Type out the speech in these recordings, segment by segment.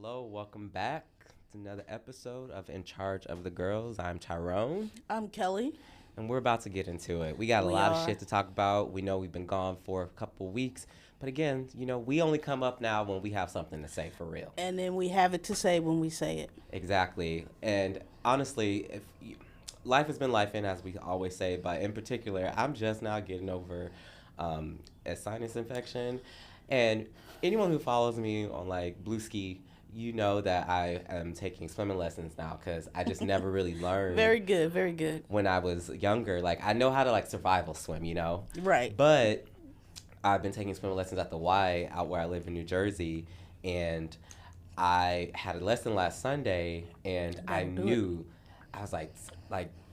Hello, welcome back to another episode of In Charge of the Girls. I'm Tyrone. I'm Kelly. And we're about to get into it. We got a lot of shit to talk about. We know we've been gone for a couple weeks. But again, we only come up now when we have something to say for real. And then we have it to say when we say it. Exactly. And honestly, life has been lifing, as we always say. But in particular, I'm just now getting over a sinus infection. And anyone who follows me on Blue Ski, you know that I am taking swimming lessons now because I just never really learned. Very good, very good. When I was younger, I know how to survival swim, Right. But I've been taking swimming lessons at the Y out where I live in New Jersey, and I had a lesson last Sunday, and I knew I was like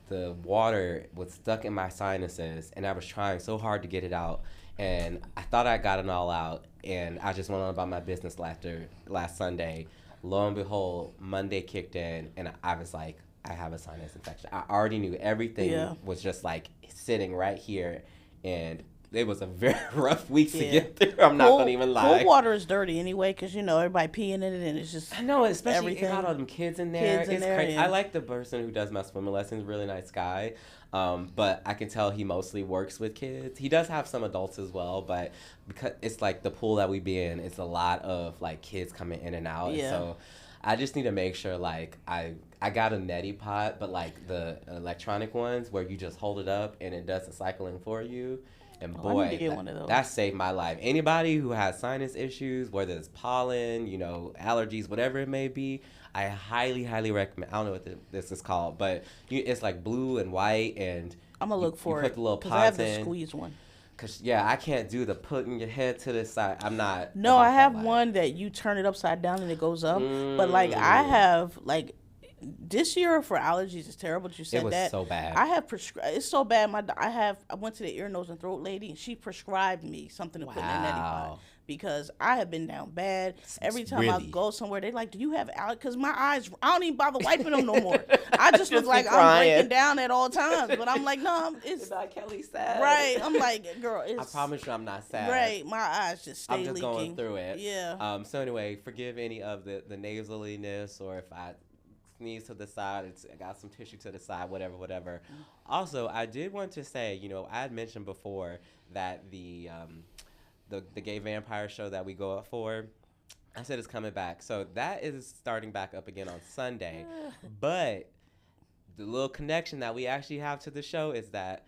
the water was stuck in my sinuses, and I was trying so hard to get it out. And I thought I got it all out, and I just went on about my business last Sunday. Lo and behold, Monday kicked in, and I was like, I have a sinus infection. I already knew everything was just sitting right here, and it was a very rough week to get through. I'm not going to even lie. Cold water is dirty anyway because, everybody peeing in it, and it's just I know, especially everything. You got all them kids in there. It's crazy. I like the person who does my swimming lessons, really nice guy. But I can tell he mostly works with kids. He does have some adults as well, but because it's the pool that we be in, it's a lot of kids coming in and out. Yeah. And so I just need to make sure I got a neti pot, but the electronic ones where you just hold it up and it does the cycling for you. And boy, I need to get one of those. That saved my life. Anybody who has sinus issues, whether it's pollen, allergies, whatever it may be, I highly, highly recommend. I don't know what this is called, but it's blue and white, and I'm gonna look for it. Put the little pots I have in. the squeeze one. Cause I can't do the putting your head to the side. I'm not. No, I have one that you turn it upside down and it goes up. But I have this year for allergies is terrible. You said that. It was so bad. I have it's so bad. I went to the ear, nose, and throat lady, and she prescribed me something to put in a neti pot because I have been down bad. Every time I go somewhere, they do you have allergies? Because my eyes, I don't even bother wiping them no more. I just look like I'm breaking down at all times. But I'm no, it's not Kelly sad. Right. I'm girl, I promise you, I'm not sad. Right. My eyes just stay leaking. I'm just going through it. Yeah. So anyway, forgive any of the nasaliness, or if I sneeze to the side, I got some tissue to the side, whatever. Also, I did want to say, I had mentioned before that the gay vampire show that we go up for, I said it's coming back. So that is starting back up again on Sunday. But the little connection that we actually have to the show is that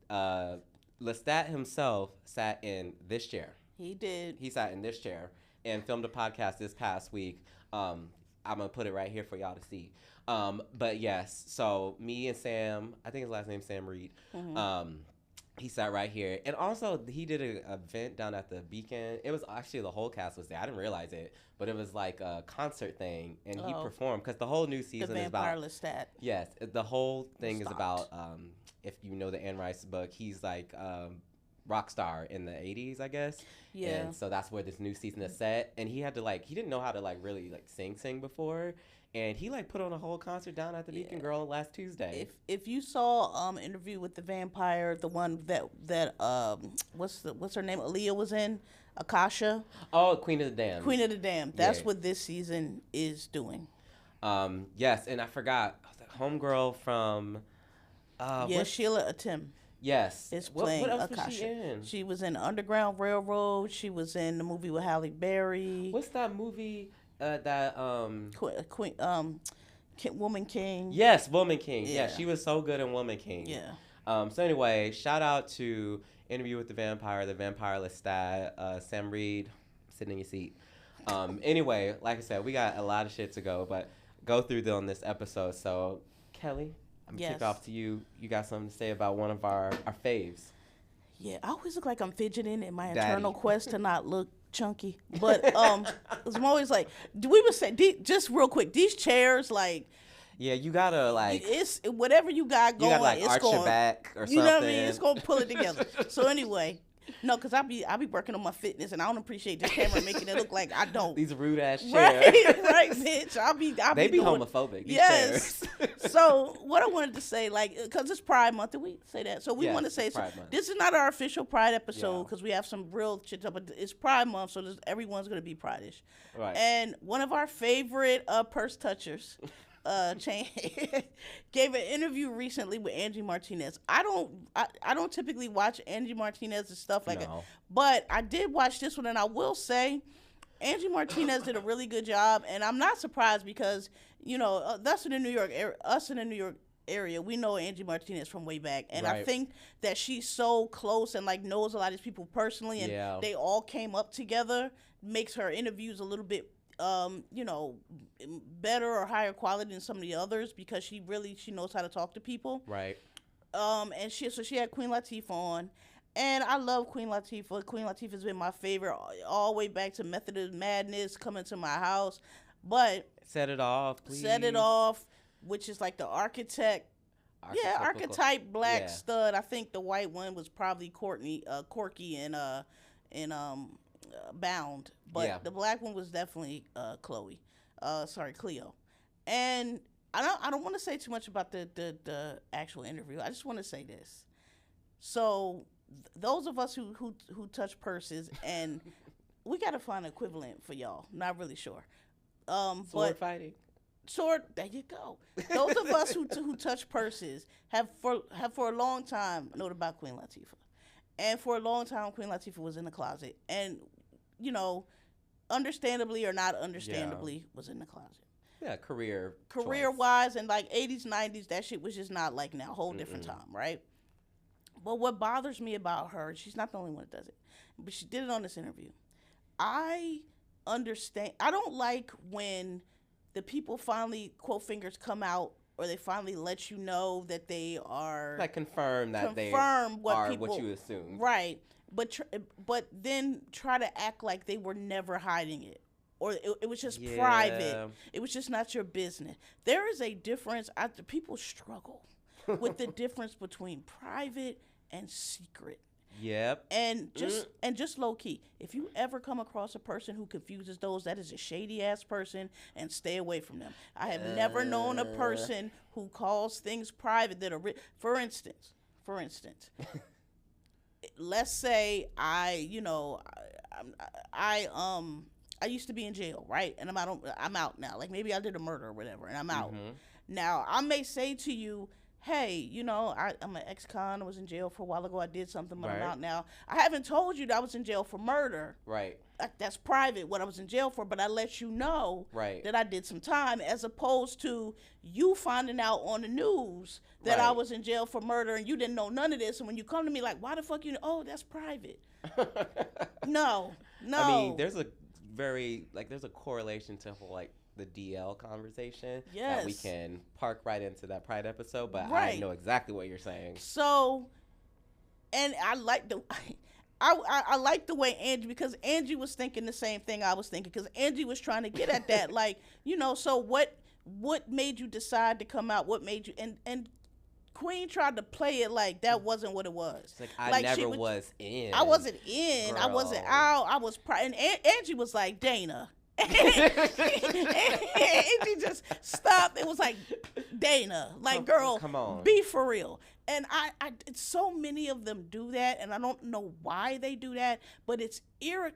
Lestat himself sat in this chair. He did. He sat in this chair and filmed a podcast this past week. I'm going to put it right here for y'all to see. But yes, so me and Sam, I think his last name's Sam Reed, he sat right here. And also, he did an event down at the Beacon. It was actually the whole cast was there. I didn't realize it, but it was a concert thing, and he performed because the whole new season is about... The Lestat. Yes, the whole thing is about, if you know the Anne Rice book, he's rock star in the 80s, I guess. Yeah. And so that's where this new season is set. And he had to he didn't know how to really sing before. And he put on a whole concert down at the Beacon Girl last Tuesday. If you saw interview with the vampire, the one that what's her name? Aaliyah was in, Akasha. Oh, Queen of the Damned. Queen of the Damned. That's what this season is doing. Yes, and I forgot. Homegirl from Sheila Atim. Yes. Is playing what else Akasha. was she in? She was in Underground Railroad. She was in the movie with Halle Berry. What's that movie Woman King. Yes, Woman King. Yeah, she was so good in Woman King. Yeah. So anyway, shout out to Interview with the Vampire Lestat, Sam Reed, sitting in your seat. Anyway, like I said, we got a lot of shit to go through on this episode. So Kelly, I'm going to kick off to you. You got something to say about one of our faves. Yeah, I always look like I'm fidgeting in my internal quest to not look chunky. But I'm always we would say, just real quick, these chairs, yeah, you gotta it's whatever you got going. You gotta it's arch going, your back or something. You know what I mean? It's gonna pull it together. So anyway, no, because I be working on my fitness, and I don't appreciate this camera making it look like I don't. These rude ass chairs. Right, bitch. They be homophobic. These yes. chairs. So what I wanted to say, like, because it's Pride Month, did we say that? So we want to say, so this is not our official Pride episode because we have some real shit, but it's Pride Month, so everyone's going to be Pride-ish. Right. And one of our favorite purse touchers gave an interview recently with Angie Martinez. I don't typically watch Angie Martinez's stuff like that, but I did watch this one, and I will say Angie Martinez did a really good job, and I'm not surprised because, you know, us in the New York area, we know Angie Martinez from way back, and I think that she's so close and like knows a lot of these people personally, and they all came up together, makes her interviews a little bit you know, better or higher quality than some of the others because she knows how to talk to people. Right. And she had Queen Latifah on, and I love Queen Latifah. Queen Latifah's been my favorite all the way back to Method of Madness, Coming to My House. But Set It Off, please. Set It Off, which is like the archetype black stud. I think the white one was probably Corky and Bound, but the black one was definitely Cleo. And I don't want to say too much about the actual interview. I just want to say this. So those of us who touch purses, and we got to find an equivalent for y'all. Not really sure. Sword fighting. There you go. Those of us who touch purses have for a long time known about Queen Latifah. And for a long time, Queen Latifah was in the closet. And, you know, understandably or not understandably, was in the closet. Yeah, career-wise, and like 80s, 90s, that shit was just not like now, a whole different time, right? But what bothers me about her, she's not the only one that does it, but she did it on this interview. I understand. I don't like when the people finally, quote fingers, come out, or they finally let you know that they are confirm what you assume, right? But then try to act like they were never hiding it, or it was just private. It was just not your business. There is a difference. People struggle with the difference between private and secret. Yep. And just low key, if you ever come across a person who confuses those, that is a shady ass person, and stay away from them. I have never known a person who calls things private that are for instance, let's say I used to be in jail, right? And I'm out now. Like maybe I did a murder or whatever, and I'm out. Now I may say to you, hey, you know, I'm an ex-con. I was in jail for a while ago. I did something, but I'm out now. I haven't told you that I was in jail for murder. Right. That's private, what I was in jail for, but I let you know that I did some time, as opposed to you finding out on the news that I was in jail for murder and you didn't know none of this. And when you come to me like, why the fuck you know? Oh, that's private. No. I mean, there's a correlation to the DL conversation that we can park right into that Pride episode, but I know exactly what you're saying. So, and I like I like the way Angie, because Angie was thinking the same thing I was thinking, because Angie was trying to get at that, like, you know, so what made you decide to come out? What made you, and Queen tried to play it like that wasn't what it was. It's like, I never was in. I wasn't in. Girl. I wasn't out. I was and Angie was like, Dana. And she just stopped. It was like, Dana, like, girl, come on, be for real. And I so many of them do that, and I don't know why they do that, but it's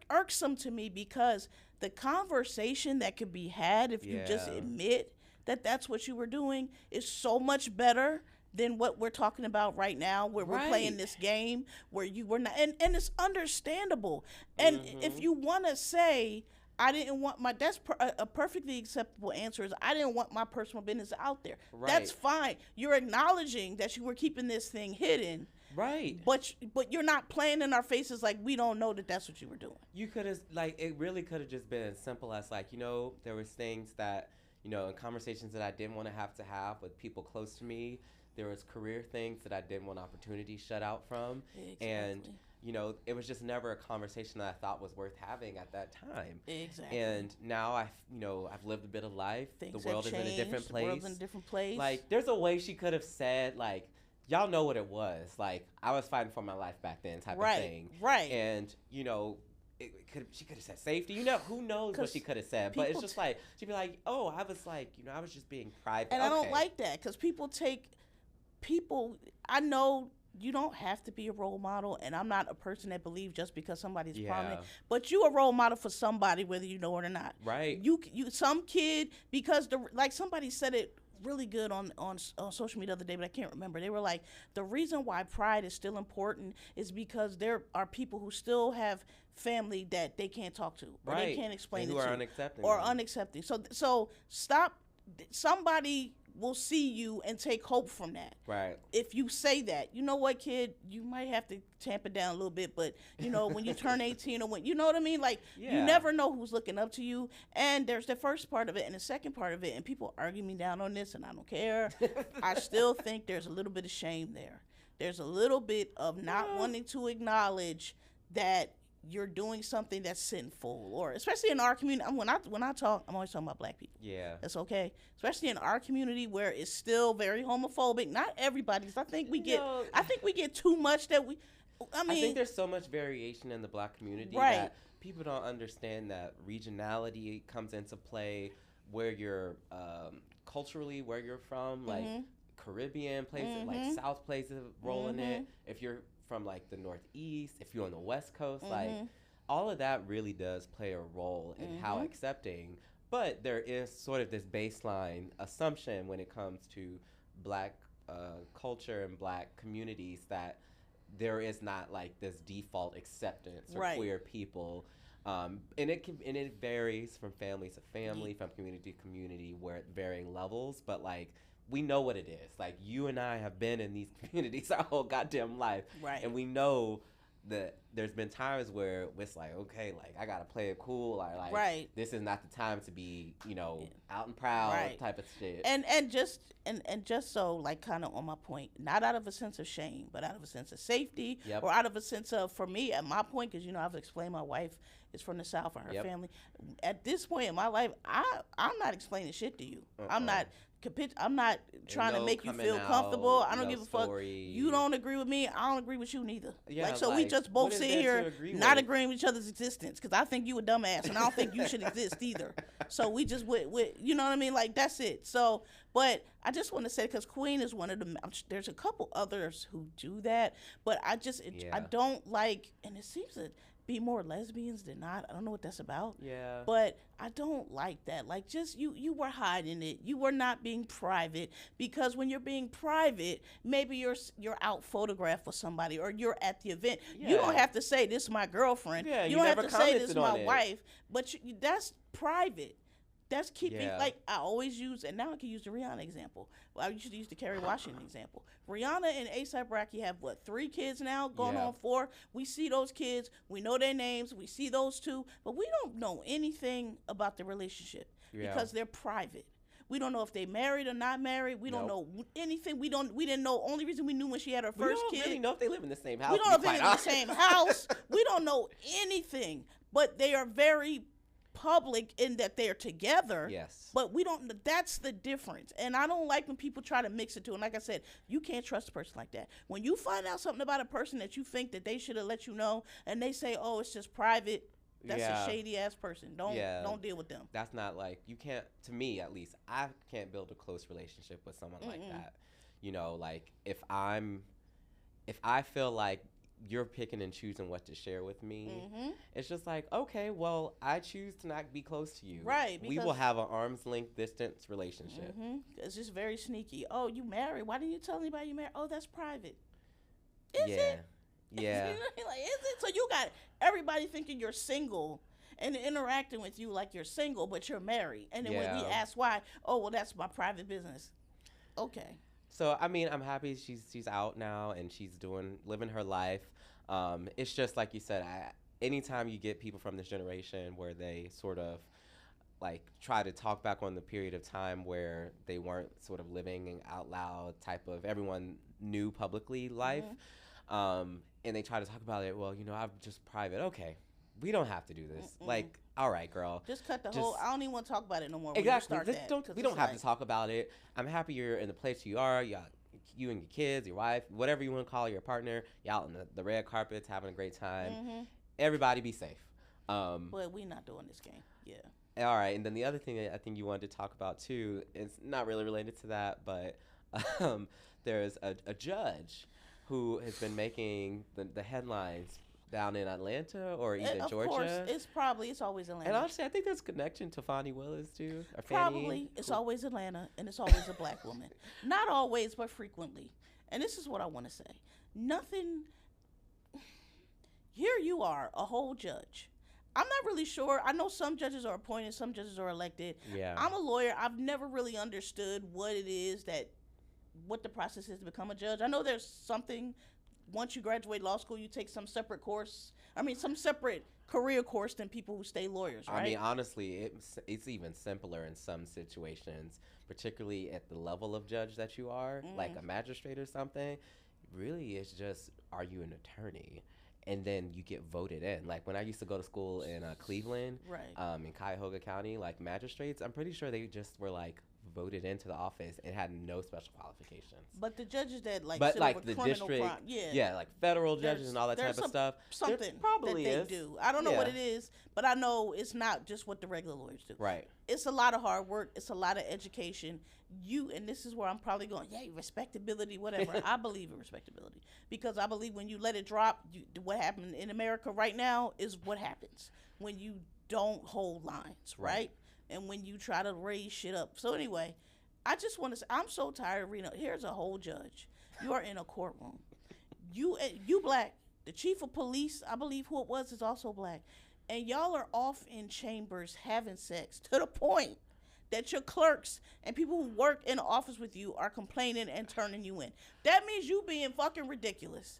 irksome to me, because the conversation that could be had if you just admit that that's what you were doing is so much better than what we're talking about right now, where we're playing this game where you were not, and it's understandable. And if you want to say, I didn't want that's a perfectly acceptable answer, is I didn't want my personal business out there. Right. That's fine. You're acknowledging that you were keeping this thing hidden. Right. But you're not playing in our faces like we don't know that that's what you were doing. You could have, it really could have just been as simple as, there was things that, in conversations that I didn't want to have with people close to me. There was career things that I didn't want opportunities shut out from. Exactly. And it was just never a conversation that I thought was worth having at that time. Exactly. And now I've lived a bit of life. Things the world is in a different place. The world's in a different place. There's a way she could have said, y'all know what it was. I was fighting for my life back then type of thing. Right. And, she could have said safety. Who knows what she could have said. But it's just like, she'd be like, oh, I was like, I was just being private. And I don't like that because I know you don't have to be a role model, and I'm not a person that believes just because somebody's prominent, but you a role model for somebody whether you know it or not. Right. You some kid, because like somebody said it really good on social media the other day, but I can't remember. They were like, the reason why pride is still important is because there are people who still have family that they can't talk to, or they can't explain it to, or unaccepting. So stop. Somebody will see you and take hope from that. Right. If you say that, you know what, kid, you might have to tamp it down a little bit, but when you turn 18 or when, you know what I mean? Like, you never know who's looking up to you. And there's the first part of it and the second part of it, and people argue me down on this, and I don't care. I still think there's a little bit of shame there. There's a little bit of not wanting to acknowledge that you're doing something that's sinful, or especially in our community. When I talk, I'm always talking about black people. Yeah, that's okay. Especially in our community where it's still very homophobic. Not everybody's. I think we get too much that we. I think there's so much variation in the black community that people don't understand that regionality comes into play. Where you're culturally, where you're from, like Caribbean places, like South places, role in it. If you're from like the Northeast, if you're on the West Coast, like all of that really does play a role in how accepting. But there is sort of this baseline assumption when it comes to black culture and black communities that there is not like this default acceptance for queer people. And it varies from family to family, from community to community, where at varying levels. But like, we know what it is. Like, you and I have been in these communities our whole goddamn life. Right. And we know that there's been times where it's like, okay, like, I gotta play it cool, or like, this is not the time to be, out and proud type of shit. And just so, like, kind of on my point, not out of a sense of shame, but out of a sense of safety, or out of a sense of, for me, at my point, because I've explained my wife is from the South and her family. At this point in my life, I'm not explaining shit to you. I'm not trying to make you feel comfortable. I don't give a fuck. You don't agree with me. I don't agree with you neither. Yeah, so we just both sit here not agreeing with each other's existence, because I think you a dumbass and I don't think you should exist either. So we just you know what I mean? Like, that's it. So, but I just want to say, because Queen is one of them. There's a couple others who do that, but I don't like, and it seems to be more lesbians than not. I don't know what that's about. Yeah. But I don't like that. Like, just you were hiding it. You were not being private, because when you're being private, maybe you're out photographed with somebody, or you're at the event. Yeah. You don't have to say, this is my girlfriend. Yeah, you don't have to say, this is my wife. But that's private. That's keeping, like, I always use, and now I can use the Rihanna example. Well, I used to use the Kerry Washington example. Rihanna and A$AP Rocky have, 3 kids now, going on 4. We see those kids. We know their names. We see those 2. But we don't know anything about the relationship because they're private. We don't know if they married or not married. We don't know anything. We didn't know. Only reason we knew when she had her first kid. We don't really know if they live in the same house. We don't know if they live in the same house. We don't know anything. But they are very public in that they're together. Yes. But we don't, that's the difference. And I don't like when people try to mix it too. And like I said, you can't trust a person like that. When you find out something about a person that you think that they should have let you know, and they say, oh, it's just private, that's a shady ass person. Don't deal with them. That's not, like, you can't, to me at least, I can't build a close relationship with someone like that. Like, if I feel like you're picking and choosing what to share with me, it's just like, okay, well, I choose to not be close to you. Right. We will have an arm's length distance relationship. It's just very sneaky. Oh, you married? Why didn't you tell anybody you married? Oh, that's private. Is it? Yeah. Like, is it? So you got everybody thinking you're single and interacting with you like you're single, but you're married. And then when we ask why, oh, well, that's my private business. Okay. So, I mean, I'm happy she's out now and she's living her life. It's just like you said, anytime you get people from this generation where they sort of like try to talk back on the period of time where they weren't sort of living out loud type of everyone knew publicly life, and they try to talk about it, well, I'm just private. Okay. We don't have to do this. Like, all right, girl. Just cut the whole. I don't even want to talk about it no more. Exactly. We don't have to talk about it. I'm happy you're in the place you are. You and your kids, your wife, whatever you want to call your partner. Y'all on the red carpets having a great time. Everybody be safe. But we not doing this game. Yeah. All right, and then the other thing that I think you wanted to talk about too is not really related to that, but there's a judge who has been making the headlines down in Atlanta or even Georgia. Of course, it's always Atlanta. And honestly, I think there's a connection to Fani Willis too. Or Probably. Fannie. It's always Atlanta, and it's always a black woman. Not always, but frequently. And this is what I want to say. Nothing. Here you are, a whole judge. I'm not really sure. I know some judges are appointed, some judges are elected. Yeah. I'm a lawyer. I've never really understood what it is what the process is to become a judge. I know there's something, once you graduate law school, you take some separate course. Some separate career course than people who stay lawyers, right? I mean, honestly, it's even simpler in some situations, particularly at the level of judge that you are, like a magistrate or something. Really, it's just, are you an attorney? And then you get voted in. Like when I used to go to school in Cleveland, right. In Cuyahoga County, like magistrates, I'm pretty sure they just were like voted into the office and had no special qualifications. But the judges that but sit like over the criminal district, crime, like federal judges and all that type of stuff. Something probably that they do. I don't know what it is, but I know it's not just what the regular lawyers do. Right. It's a lot of hard work. It's a lot of education. And this is where I'm probably going, yay, respectability, whatever. I believe in respectability because I believe when you let it drop, what happened in America right now is what happens when you don't hold lines, right? And when you try to raise shit up. So anyway, I just want to say, I'm so tired of reading. Here's a whole judge. You are in a courtroom. You black. The chief of police, I believe who it was, is also black. And y'all are off in chambers having sex to the point that your clerks and people who work in the office with you are complaining and turning you in. That means you being fucking ridiculous.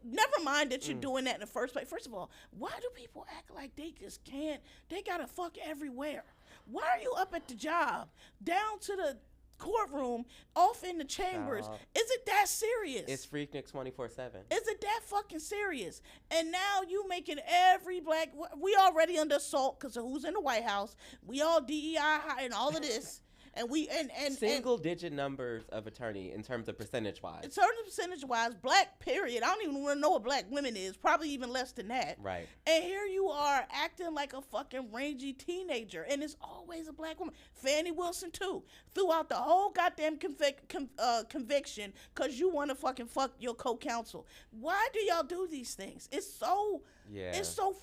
Never mind that you're doing that in the first place. First of all, why do people act like they just can't? They gotta fuck everywhere. Why are you up at the job, down to the courtroom, off in the chambers? Is it that serious? It's Freaknik 24/7. Is it that fucking serious? And now you making every black, we already under assault because of who's in the White House. We all DEI high and all of this. And we and single digit numbers of attorney in terms of percentage wise. In terms of percentage wise, black period. I don't even want to know what black women is. Probably even less than that. Right. And here you are acting like a fucking rangy teenager, and it's always a black woman. Fannie Wilson too. Throughout the whole goddamn conviction, cause you want to fucking fuck your co-counsel. Why do y'all do these things? It's so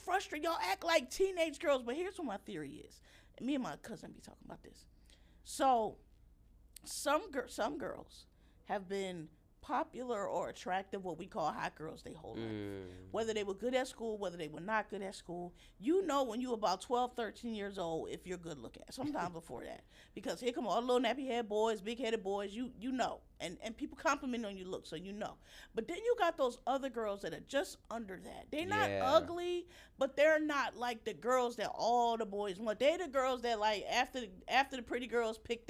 frustrating. Y'all act like teenage girls. But here's what my theory is. And me and my cousin be talking about this. So, some girls have been popular or attractive, what we call hot girls, they whole life. Whether they were good at school, whether they were not good at school. You know when you're about 12, 13 years old if you're good looking. Sometimes before that. Because here come all the little nappy head boys, big headed boys, you know. And people compliment on your look, so you know. But then you got those other girls that are just under that. They're not ugly, but they're not like the girls that all the boys want. They're the girls that like after the pretty girls pick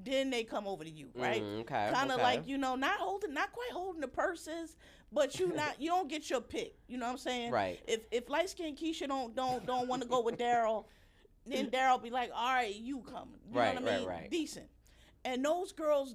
then they come over to you, right? Kind of like, not quite holding the purses, but you don't get your pick. You know what I'm saying? Right. If light skinned Keisha don't want to go with Daryl, then Daryl be like, all right, you come. You know what I mean? Right. Decent. And those girls,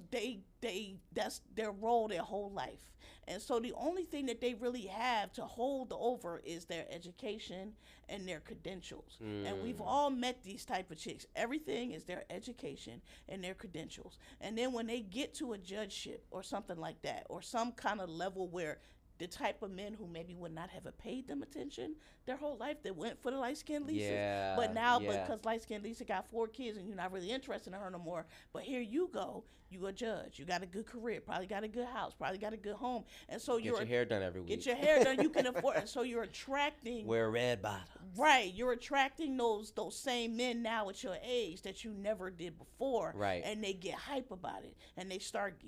that's their role their whole life. And so the only thing that they really have to hold over is their education and their credentials. And we've all met these type of chicks. Everything is their education and their credentials. And then when they get to a judgeship or something like that, or some kind of level where the type of men who maybe would not have paid them attention their whole life, they went for the light-skinned Lisa. But now, because light-skinned Lisa got 4 kids and you're not really interested in her no more, but here you go, you a judge, you got a good career, probably got a good house, probably got a good home, and so get your hair done every week. Get your hair done, you can afford it. So you're attracting. Wear red bottoms. Right, you're attracting those same men now at your age that you never did before. Right. And they get hype about it, and they start,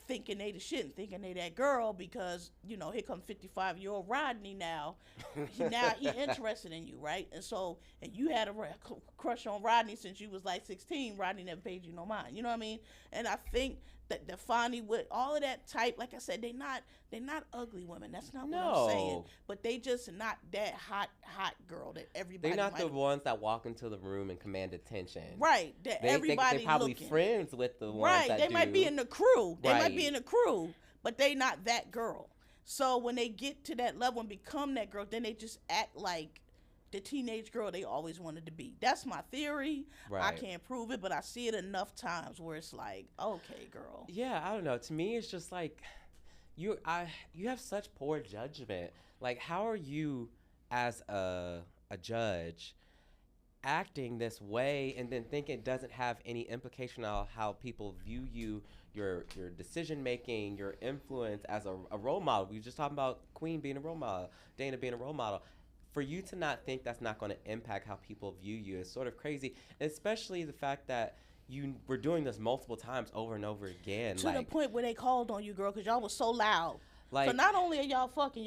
thinking they the shit and thinking they that girl because, here come 55-year-old Rodney now. He interested in you, right? And you had a crush on Rodney since you was like 16. Rodney never paid you no mind. You know what I mean? And I think that the Fani with all of that type, like I said, they're not ugly women. That's not what I'm saying. But they just not that hot girl that everybody. They're not the ones that walk into the room and command attention. Right. That everybody they probably looking. Friends with the ones right. that They do. might be in the crew. They might be in the crew, but they not that girl. So when they get to that level and become that girl, then they just act like the teenage girl they always wanted to be. That's my theory. Right. I can't prove it, but I see it enough times where it's like, okay, girl. Yeah, I don't know. To me, it's just like you have such poor judgment. Like, how are you as a judge acting this way and then think it doesn't have any implication on how people view you, your decision making, your influence as a role model? We were just talking about Queen being a role model, Dana being a role model. For you to not think that's not going to impact how people view you is sort of crazy, especially the fact that you were doing this multiple times over and over again. To the point where they called on you, girl, because y'all was so loud. Like, so not only are y'all fucking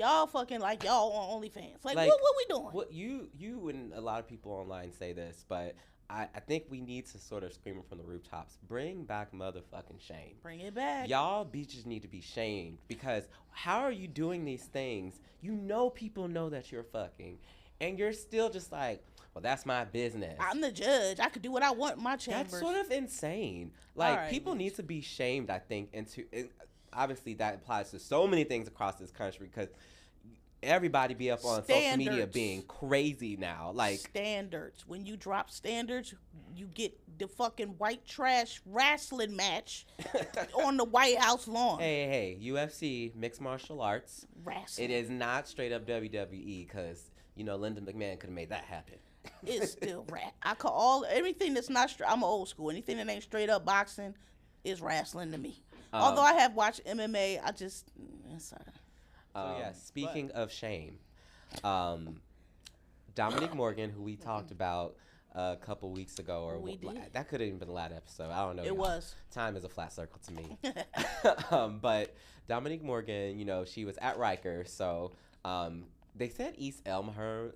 like y'all on OnlyFans. Like what we doing? What you and a lot of people online say this, but I think we need to sort of scream it from the rooftops. Bring back motherfucking shame. Bring it back. Y'all bitches need to be shamed, because how are you doing these things? You know people know that you're fucking, and you're still just like, well, that's my business. I'm the judge. I could do what I want in my chambers. That's sort of insane. Like, right, people need to be shamed, I think, obviously that applies to so many things across this country, because everybody be up on social media being crazy now. Like, standards. When you drop standards, you get the fucking white trash wrestling match on the White House lawn. Hey, UFC, mixed martial arts. Wrestling. It is not straight up WWE, because, Linda McMahon could have made that happen. It's still rap. I call everything that's not straight. I'm old school. Anything that ain't straight up boxing is wrestling to me. Although I have watched MMA, I just... speaking of shame, Dominique Morgan, who we talked about a couple weeks ago, or that could have even been the last episode. I don't know. It was. Time is a flat circle to me. But Dominique Morgan, she was at Rikers, so they said East Elmhurst,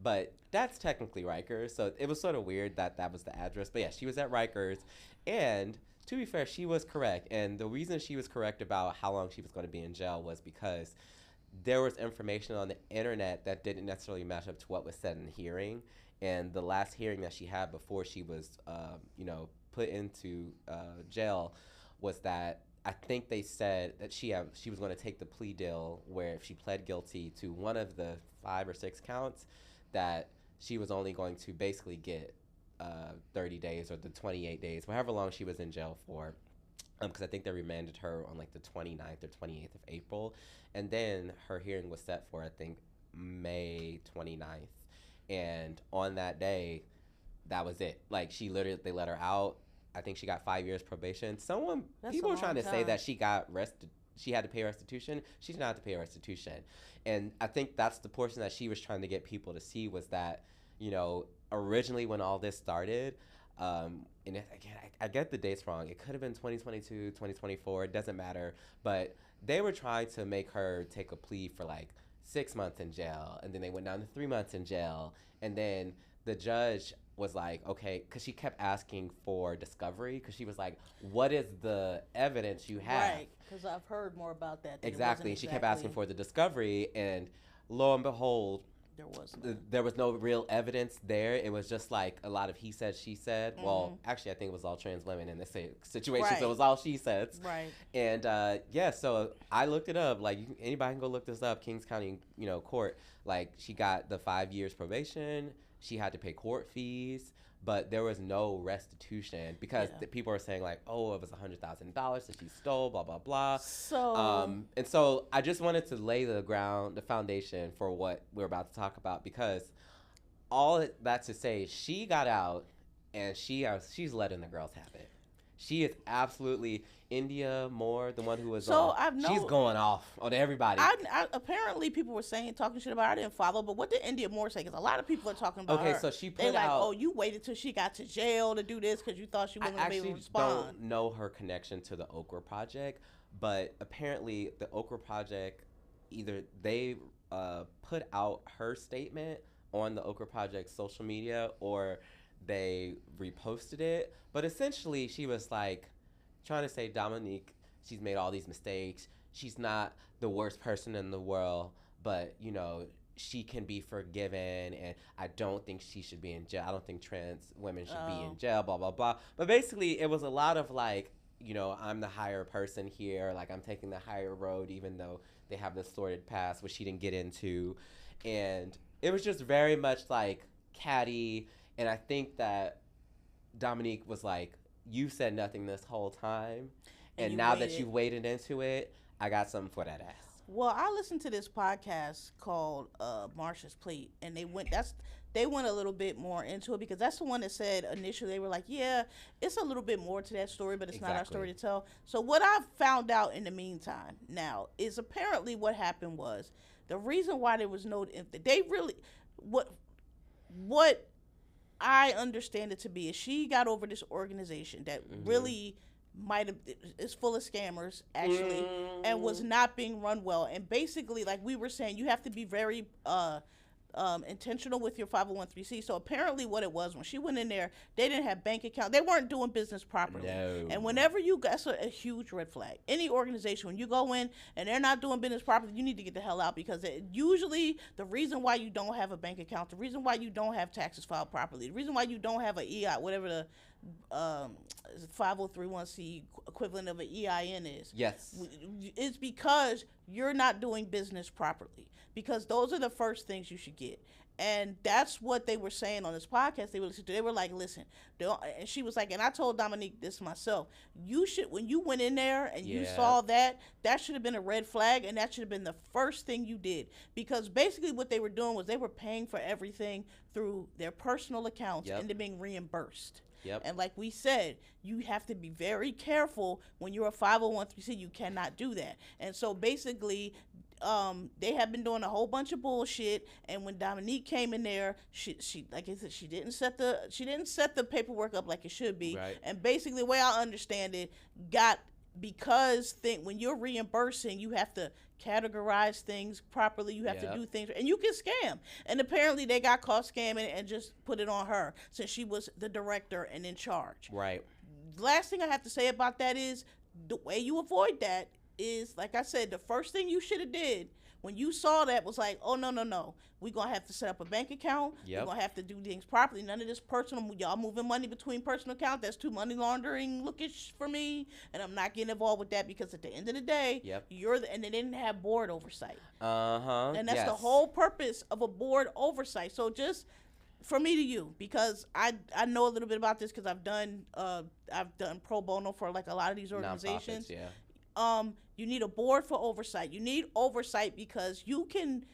but that's technically Rikers, so it was sort of weird that was the address. But yeah, she was at Rikers, and to be fair, she was correct. And the reason she was correct about how long she was going to be in jail was because there was information on the internet that didn't necessarily match up to what was said in the hearing. And the last hearing that she had before she was, put into jail was that I think they said that she was going to take the plea deal where if she pled guilty to one of the 5 or 6 counts, that she was only going to basically get 30 days or the 28 days, however long she was in jail for, because I think they remanded her on like the 29th or 28th of April, and then her hearing was set for, I think, May 29th, and on that day, that was it. Like, they let her out. I think she got 5 years probation. People were trying to say that she had to pay restitution. She did not have to pay restitution. And I think that's the portion that she was trying to get people to see, was that, originally when all this started, and I get the dates wrong. It could have been 2022, 2024. It doesn't matter. But they were trying to make her take a plea for like 6 months in jail. And then they went down to 3 months in jail. And then the judge was like, okay, because she kept asking for discovery, because she was like, what is the evidence you have? Right, because I've heard more about that. Exactly. She kept asking for the discovery, and lo and behold, there was no real evidence there. It was just like a lot of he said, she said. Mm-hmm. Well, actually, I think it was all trans women in this situation, right. So it was all she said. Right. And so I looked it up. Like, anybody can go look this up. Kings County, court. Like, she got the 5 years probation. She had to pay court fees, but there was no restitution, because people are saying like, oh, it was $100,000 that she stole, blah, blah, blah. And so I just wanted to lay the foundation for what we're about to talk about, because all that to say, she got out and she's letting the girls have it. She is absolutely India Moore, the one who was she's going off on everybody. Apparently, people were talking shit about her. I didn't follow, but what did India Moore say? Because a lot of people are talking about her. Okay, so she put out... They're like, oh, you waited till she got to jail to do this because you thought she wasn't going to be able to respond. I actually don't know her connection to the Okra Project, but apparently the Okra Project, either they put out her statement on the Okra Project's social media, or they reposted it. But essentially, she was like trying to say, Dominique, she's made all these mistakes. She's not the worst person in the world, but, she can be forgiven, and I don't think she should be in jail. I don't think trans women should be in jail, blah, blah, blah. But basically, it was a lot of like, I'm the higher person here. Like, I'm taking the higher road, even though they have this sordid past, which she didn't get into. And it was just very much like catty. And I think that Dominique was like, you said nothing this whole time. And now that you waded into it, I got something for that ass. Well, I listened to this podcast called Marsha's Plate, and they went a little bit more into it, because that's the one that said initially they were like, yeah, it's a little bit more to that story, but it's not our story to tell. So what I found out in the meantime now is apparently what happened was the reason why there was no, they really, what I understand it to be is she got over this organization that really might have is full of scammers actually, and was not being run well. And basically, like we were saying, you have to be very intentional with your 501c. So apparently what it was, when she went in there, they didn't have bank account. They weren't doing business properly. No. And whenever you, that's a huge red flag. Any organization, when you go in and they're not doing business properly, you need to get the hell out, because usually the reason why you don't have a bank account, the reason why you don't have taxes filed properly, the reason why you don't have an EI, whatever the 503c equivalent of an EIN is. Yes. It's because you're not doing business properly, because those are the first things you should get. And that's what they were saying on this podcast. They were like, listen, and she was like, and I told Dominique this myself, you should, when you went in there and you saw that should have been a red flag, and that should have been the first thing you did, because basically what they were doing was they were paying for everything through their personal accounts and they're being reimbursed. Yep. And like we said, you have to be very careful when you're a 501c. You cannot do that. And so basically, they have been doing a whole bunch of bullshit. And when Dominique came in there, she like I said, she didn't set the paperwork up like it should be. Right. And basically, the way I understand it, when you're reimbursing, you have to categorize things properly. You have to do things, and you can scam. And apparently they got caught scamming and just put it on her, since she was the director and in charge. Right. Last thing I have to say about that is the way you avoid that is, like I said, the first thing you should have did when you saw that was like, oh, no. We're going to have to set up a bank account. We're going to have to do things properly. None of this personal, y'all moving money between personal accounts. That's too money laundering lookish for me. And I'm not getting involved with that, because at the end of the day, and they didn't have board oversight. And that's the whole purpose of a board oversight. So just from me to you, because I know a little bit about this, because I've done pro bono for like a lot of these organizations. You need a board for oversight. You need oversight because you can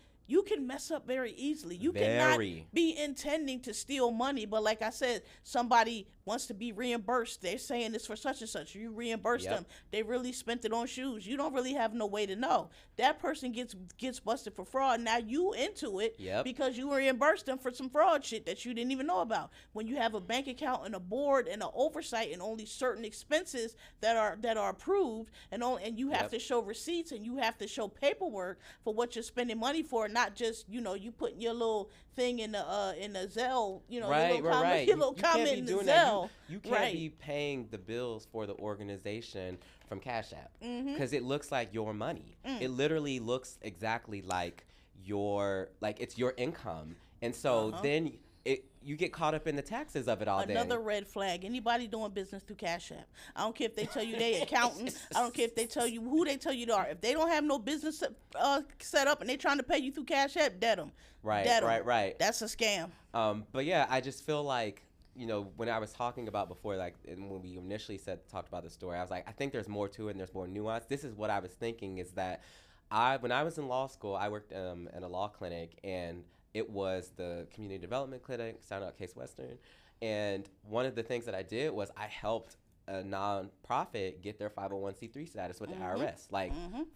mess up very easily. You cannot be intending to steal money, but like I said, somebody wants to be reimbursed. They're saying this for such and such. You reimburse them. They really spent it on shoes. You don't really have no way to know. That person gets busted for fraud. Now you into it because you reimbursed them for some fraud shit that you didn't even know about. When you have a bank account and a board and an oversight and only certain expenses that are approved, and you have to show receipts and you have to show paperwork for what you're spending money for, not just you putting your little thing in the Zelle, your little comment in the Zelle. You can't be paying the bills for the organization from Cash App, because it looks like your money. It literally looks exactly like it's your income, and so then you get caught up in the taxes of it all day. Another red flag. Anybody doing business through Cash App. I don't care if they tell you they accountant. I don't care if they tell you who they tell you they are. If they don't have no business set up and they trying to pay you through Cash App, dead them. Right. That's a scam. But yeah, I just feel like, when I was talking about before, when we initially talked about the story, I was like, I think there's more to it and there's more nuance. This is what I was thinking, is that when I was in law school, I worked in a law clinic, and it was the community development clinic, shout out Case Western. And one of the things that I did was I helped a nonprofit get their 501c3 status with the IRS.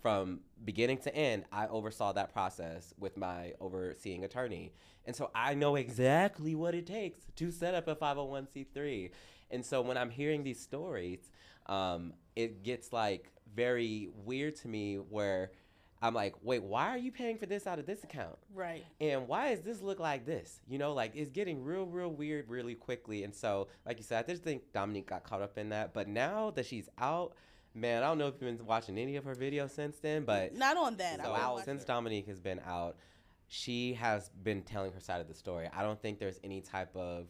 From beginning to end, I oversaw that process with my overseeing attorney. And so I know exactly what it takes to set up a 501c3. And so when I'm hearing these stories, it gets very weird to me, where I'm like, wait, why are you paying for this out of this account? Right. And why does this look like this? It's getting real weird really quickly. And so, like you said, I just think Dominique got caught up in that. But now that she's out, man, I don't know if you've been watching any of her videos since then, but not on that. Since Dominique has been out, she has been telling her side of the story. I don't think there's any type of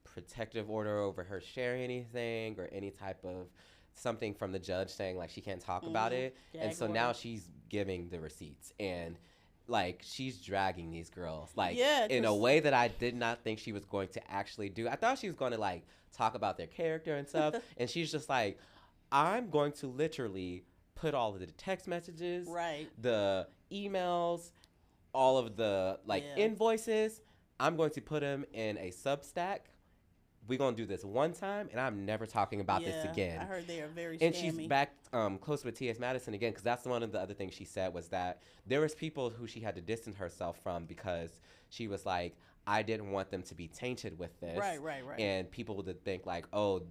protective order over her sharing anything, or any type of something from the judge saying she can't talk about it. And so now she's giving the receipts, and like she's dragging these girls like yeah, in a way that I did not think she was going to actually do. I thought she was going to like talk about their character and stuff, and she's just like, I'm going to literally put all of the text messages, right, the emails, all of the like invoices. I'm going to put them in a Substack. We're going to do this one time, and I'm never talking about this again. I heard they are very scammy. And she's back close with T.S. Madison again, because that's one of the other things she said was that there was people who she had to distance herself from because she was like, I didn't want them to be tainted with this. Right. And people would think like, oh,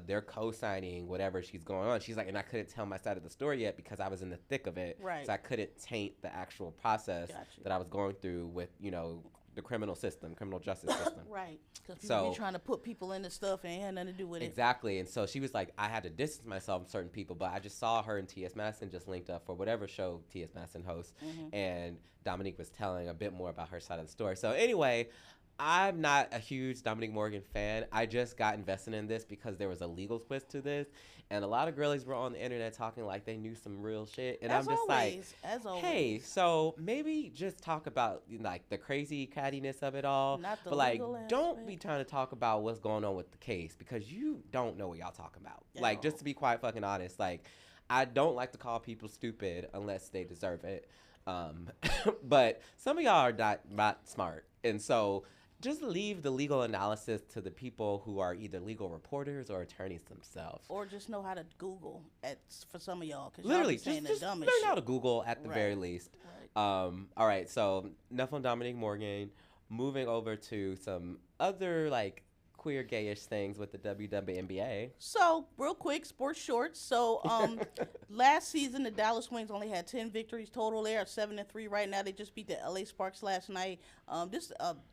they're co-signing whatever she's going on. She's like, and I couldn't tell my side of the story yet because I was in the thick of it. Right. So I couldn't taint the actual process that I was going through with, you know, the criminal justice system. Right. Because people be trying to put people into stuff and it had nothing to do with it. Exactly. And so she was like, I had to distance myself from certain people, but I just saw her and T.S. Madison just linked up for whatever show T.S. Madison hosts. Mm-hmm. And Dominique was telling a bit more about her side of the story. So anyway, I'm not a huge Dominique Morgan fan. I just got invested in this because there was a legal twist to this. And a lot of girlies were on the internet talking like they knew some real shit. And I'm just like, hey, so maybe just talk about like the crazy cattiness of it all. But like, don't be trying to talk about what's going on with the case because you don't know what y'all talking about. Like, just to be quite fucking honest, like, I don't like to call people stupid unless they deserve it. But some of y'all are not smart. And so just leave the legal analysis to the people who are either legal reporters or attorneys themselves. Or just know how to Google for some of y'all. Cause literally, y'all be just learn how to Google at the very least. Right. All right, so enough on Dominique Morgan. Moving over to some other, like, queer gayish things with the WNBA. So, real quick, sports shorts. So, last season, the Dallas Wings only had 10 victories total. They are 7-3 right now. They just beat the LA Sparks last night.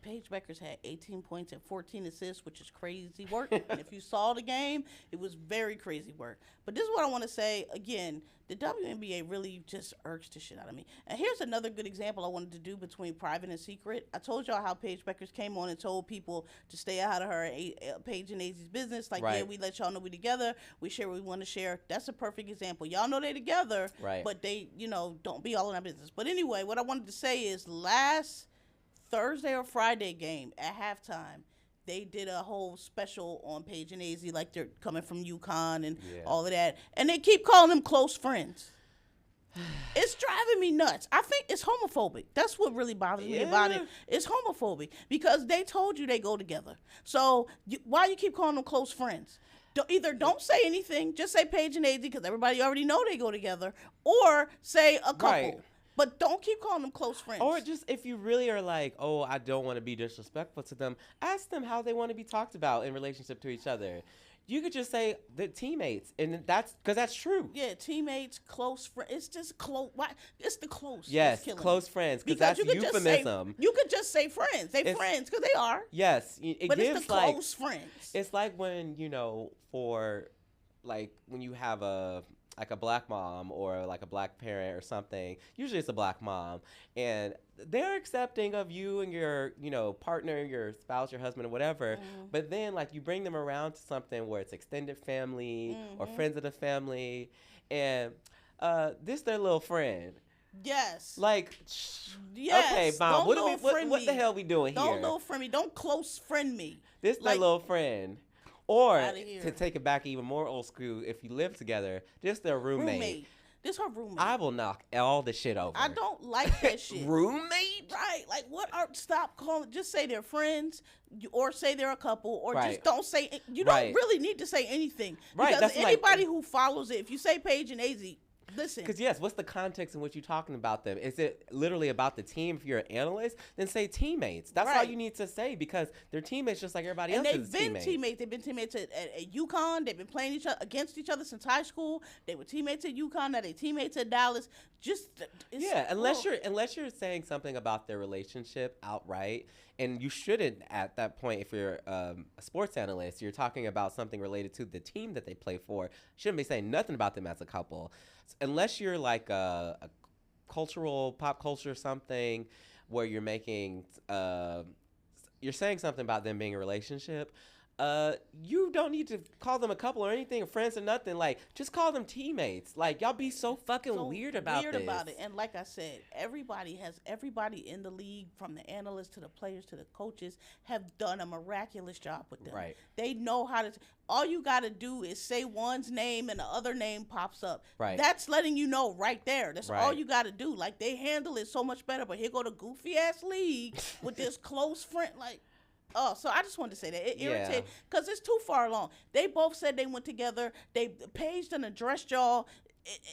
Paige Beckers had 18 points and 14 assists, which is crazy work. And if you saw the game, it was very crazy work. But this is what I want to say. Again, the WNBA really just irks the shit out of me. And here's another good example I wanted to do between private and secret. I told y'all how Paige Beckers came on and told people to stay out of her Paige and Azie's business. Like, yeah, we let y'all know we together. We share what we want to share. That's a perfect example. Y'all know they together, but they, don't be all in our business. But anyway, what I wanted to say is last Thursday or Friday game at halftime, they did a whole special on Paige and Azie, like they're coming from UConn and all of that. And they keep calling them close friends. It's driving me nuts. I think it's homophobic. That's what really bothers me about it. It's homophobic because they told you they go together. So why you keep calling them close friends? Don't say anything. Just say Paige and Azie because everybody already know they go together. Or say a couple. Right. But don't keep calling them close friends. Or just if you really are like, oh, I don't want to be disrespectful to them, ask them how they want to be talked about in relationship to each other. You could just say the teammates, and that's because that's true. Yeah, teammates, close friends. It's just close. Why? It's the close. Yes, close friends, because that's euphemism. You could just say friends. They friends because they are. Yes, but it's the close friends. It's like when when you have a black mom or like a black parent or something, usually it's a black mom, and they're accepting of you and your, partner, your spouse, your husband or whatever, but then like you bring them around to something where it's extended family or friends of the family, and this their little friend. Yes. Like, okay, mom, what the hell we doing here? Don't little friend me. Don't close friend me. This their little friend. Or to take it back even more old school, if you live together, just their roommate. This her roommate. I will knock all the shit over. I don't like that shit. Roommate? Right. Like, stop calling. Just say they're friends or say they're a couple or just don't say. You don't really need to say anything. Because anybody who follows it, if you say Paige and Azie, listen. Because, yes, what's the context in which you're talking about them? Is it literally about the team? If you're an analyst, then say teammates. That's all you need to say because they're teammates just like everybody else is teammates. They've been teammates at UConn. They've been playing against each other since high school. They were teammates at UConn. Now they're teammates at Dallas. Unless you're saying something about their relationship outright, and you shouldn't at that point if you're a sports analyst, you're talking about something related to the team that they play for. Shouldn't be saying nothing about them as a couple. Unless you're like a cultural, pop culture something where you're making, you're saying something about them being a relationship, you don't need to call them a couple or anything, friends or nothing. Like, just call them teammates. Like, y'all be so fucking weird about this. And like I said, everybody in the league, from the analysts to the players to the coaches, have done a miraculous job with them. Right. They know how to. All you got to do is say one's name and the other name pops up. Right. That's letting you know right there. That's all you got to do. Like, they handle it so much better. But here go the goofy ass league with this close friend, like. Oh, so I just wanted to say that. It irritated because it's too far along. They both said they went together. Paige done addressed y'all.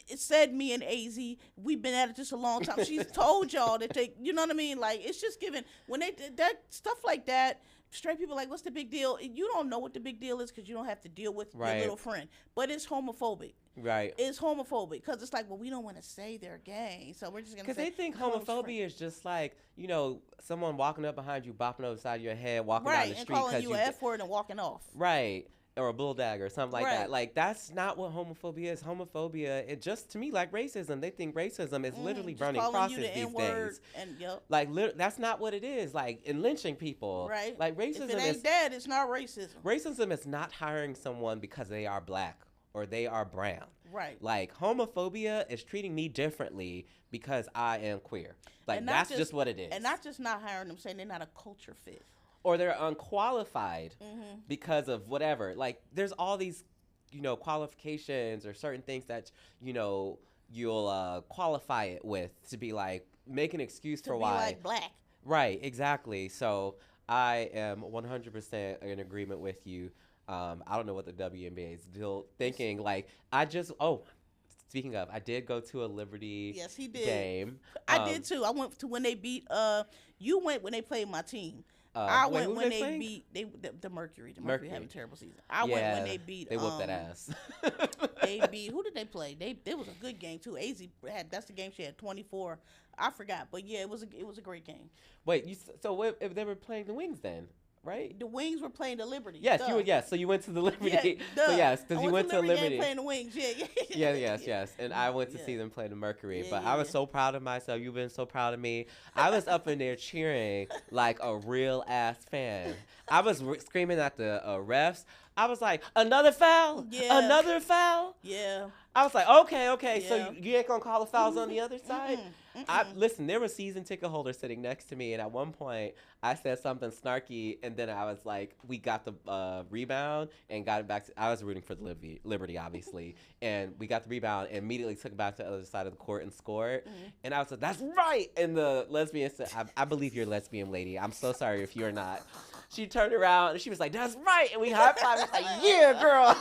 It said me and AZ, we've been at it just a long time. She's told y'all that you know what I mean? Like, it's just given, when they did that stuff like that, straight people like, what's the big deal? You don't know what the big deal is because you don't have to deal with your little friend. But it's homophobic. Right. It's homophobic because it's like, well, we don't want to say they're gay, so we're just going to say. Because they think homophobia is just like, you know, someone walking up behind you, bopping over the side of your head, walking down the street. Right, and calling you an F word and walking off. Right. Or a bulldog or something like that. Like, that's not what homophobia is. Homophobia, it just, to me, like racism. They think racism is literally burning crosses these days. And, like, that's not what it is. Like, in lynching people. Right. Like, racism if it ain't that, it's not racism. Racism is not hiring someone because they are black or they are brown. Right. Like, homophobia is treating me differently because I am queer. Like, that's just what it is. And not just not hiring them, saying they're not a culture fit. Or they're unqualified because of whatever. Like, there's all these, you know, qualifications or certain things that, you know, you'll qualify it with to be like, make an excuse for why. To be like black. Right, exactly. So I am 100% in agreement with you. I don't know what the WNBA is still thinking. Like, speaking of, I did go to a Liberty game. I did too. I went to when they beat, you went when they played my team. I went when they beat the Mercury. The Mercury having a terrible season. I went when they beat. They whooped that ass. They beat. Who did they play? It was a good game too. AZ that's the game she had 24. I forgot, but yeah, it was a great game. Wait, if they were playing the Wings then? Right? The Wings were playing the Liberty. Yes, so you went to the Liberty. Yeah, so yes, because you went to Liberty. Playing the Wings. Yes. And I went to see them play the Mercury. But I was so proud of myself. You've been so proud of me. I was up in there cheering like a real ass fan. I was screaming at the refs. I was like, another foul? Yeah. Another foul? Yeah. I was like, okay. Yeah. So you ain't gonna call the fouls on the other side? Listen, there were season ticket holders sitting next to me, and at one point I said something snarky, and then I was like, we got the rebound and got it back. I was rooting for the Liberty, obviously, and we got the rebound and immediately took it back to the other side of the court and scored. And I was like, that's right. And the lesbian said, I believe you're a lesbian, lady. I'm so sorry if you're not. She turned around and she was like, that's right. And we high-fived. I was like, yeah, girl.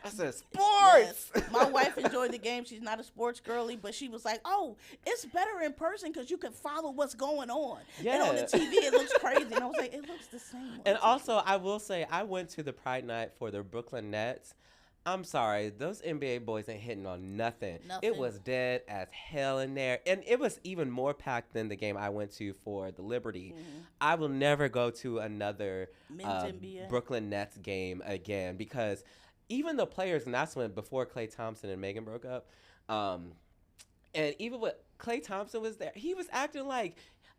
I said, sports. Yes. My wife enjoyed the game. She's not a sports girly, but she was like, oh, it's better in person because you can follow what's going on. Yeah. And on the TV, it looks crazy. And I was like, it looks the same. And also, I will say, I went to the Pride Night for the Brooklyn Nets. I'm sorry, those NBA boys ain't hitting on nothing. It was dead as hell in there. And it was even more packed than the game I went to for the Liberty. I will never go to another Brooklyn Nets game again because even the players, and that's when before Klay Thompson and Megan broke up, and even when Klay Thompson was there, he was acting like,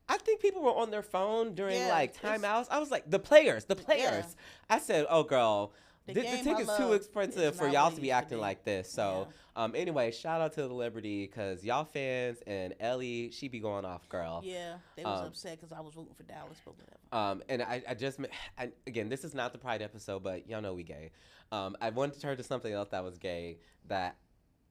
I think people were on their phone during like timeouts. I was like, the players. Yeah. I said, oh girl, the ticket's too expensive for y'all to be acting like this. So anyway, shout out to the Liberty because y'all fans and Ellie, she be going off, girl. Yeah, they was upset because I was rooting for Dallas, but whatever. And again, this is not the Pride episode, but y'all know we gay. I wanted to turn to something else that was gay that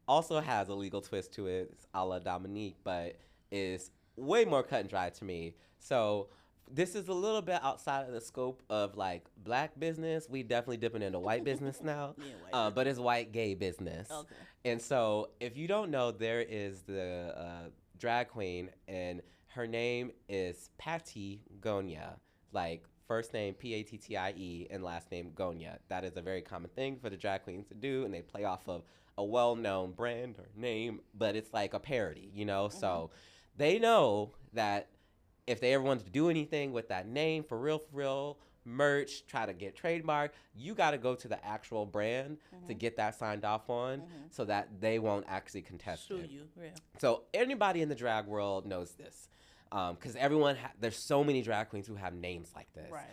also has a legal twist to it, a la Dominique, but is way more cut and dry to me. So this is a little bit outside of the scope of like black business. We definitely dipping into white business now, but it's white gay business. Okay. And so if you don't know, there is the drag queen, and her name is Pattie Gonia, like first name Pattie and last name Gonia. That is a very common thing for the drag queens to do, and they play off of a well-known brand or name, but it's like a parody, you know? So they know that if they ever wanted to do anything with that name, for real, merch, try to get trademark, you got to go to the actual brand to get that signed off on so that they won't actually contest it. You. Yeah. So anybody in the drag world knows this because there's so many drag queens who have names like this. Right.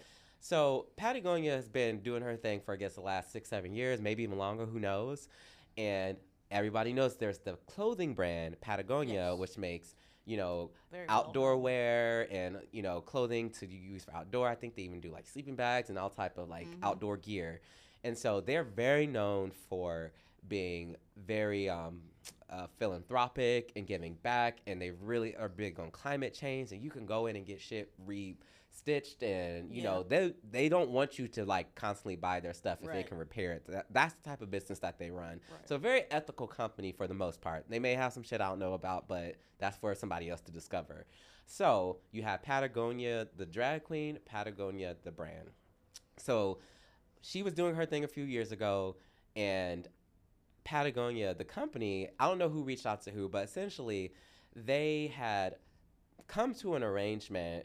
So Patagonia has been doing her thing for, I guess, the last 6-7 years, maybe even longer, who knows. And everybody knows there's the clothing brand Patagonia, yes, which makes, very outdoor wear and, clothing to use for outdoor. I think they even do like sleeping bags and all type of like outdoor gear. And so they're very known for being very philanthropic and giving back, and they really are big on climate change. And you can go in and get shit stitched, and they don't want you to like constantly buy their stuff if they can repair it. That's the type of business that they run. Right. So a very ethical company for the most part. They may have some shit I don't know about, but that's for somebody else to discover. So you have Patagonia the drag queen, Patagonia the brand. So she was doing her thing a few years ago, and Patagonia the company, I don't know who reached out to who, but essentially they had come to an arrangement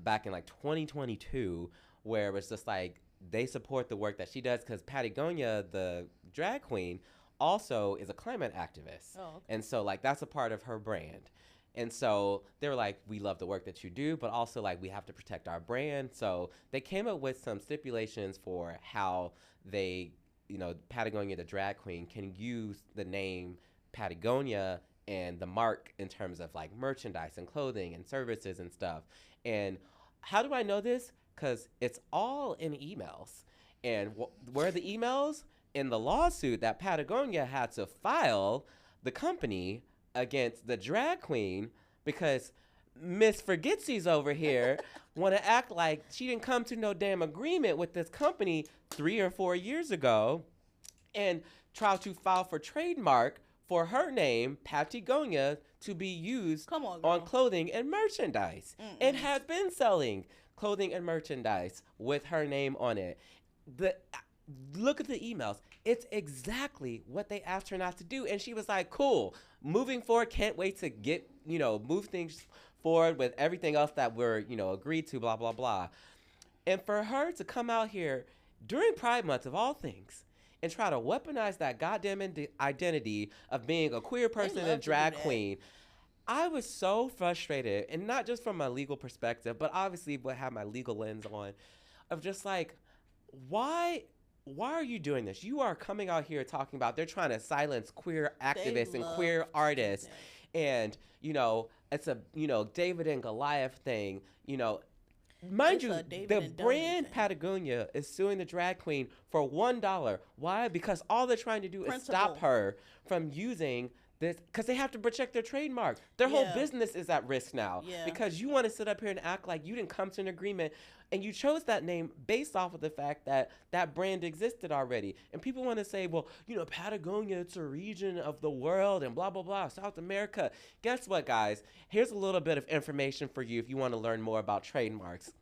back in like 2022 where it was just like they support the work that she does, because Patagonia the drag queen also is a climate activist. Oh, okay. And so like that's a part of her brand. And so they were like, we love the work that you do, but also like we have to protect our brand. So they came up with some stipulations for how they, Patagonia the drag queen can use the name Patagonia and the mark in terms of like merchandise and clothing and services and stuff. And how do I know this? Because it's all in emails. And where are the emails? In the lawsuit that Patagonia had to file the company against the drag queen, because Miss Forgetsies over here want to act like she didn't come to no damn agreement with this company 3 or 4 years ago and try to file for trademark for her name, Patagonia, to be used on clothing and merchandise. And has been selling clothing and merchandise with her name on it. Look at the emails. It's exactly what they asked her not to do. And she was like, cool, moving forward, can't wait to get, move things forward with everything else that we're, agreed to, blah, blah, blah. And for her to come out here during Pride Month, of all things, and try to weaponize that goddamn identity of being a queer person and drag queen, I was so frustrated. And not just from my legal perspective, but obviously would have my legal lens on, of just like, why are you doing this? You are coming out here talking about they're trying to silence queer activists and queer artists. And, it's a, David and Goliath thing, Mind you, the brand Patagonia is suing the drag queen for $1. Why? Because all they're trying to do is stop her from using this, because they have to protect their trademark. Their whole business is at risk now because you want to sit up here and act like you didn't come to an agreement, and you chose that name based off of the fact that that brand existed already. And people want to say, well, Patagonia, it's a region of the world and blah, blah, blah, South America. Guess what, guys? Here's a little bit of information for you if you want to learn more about trademarks.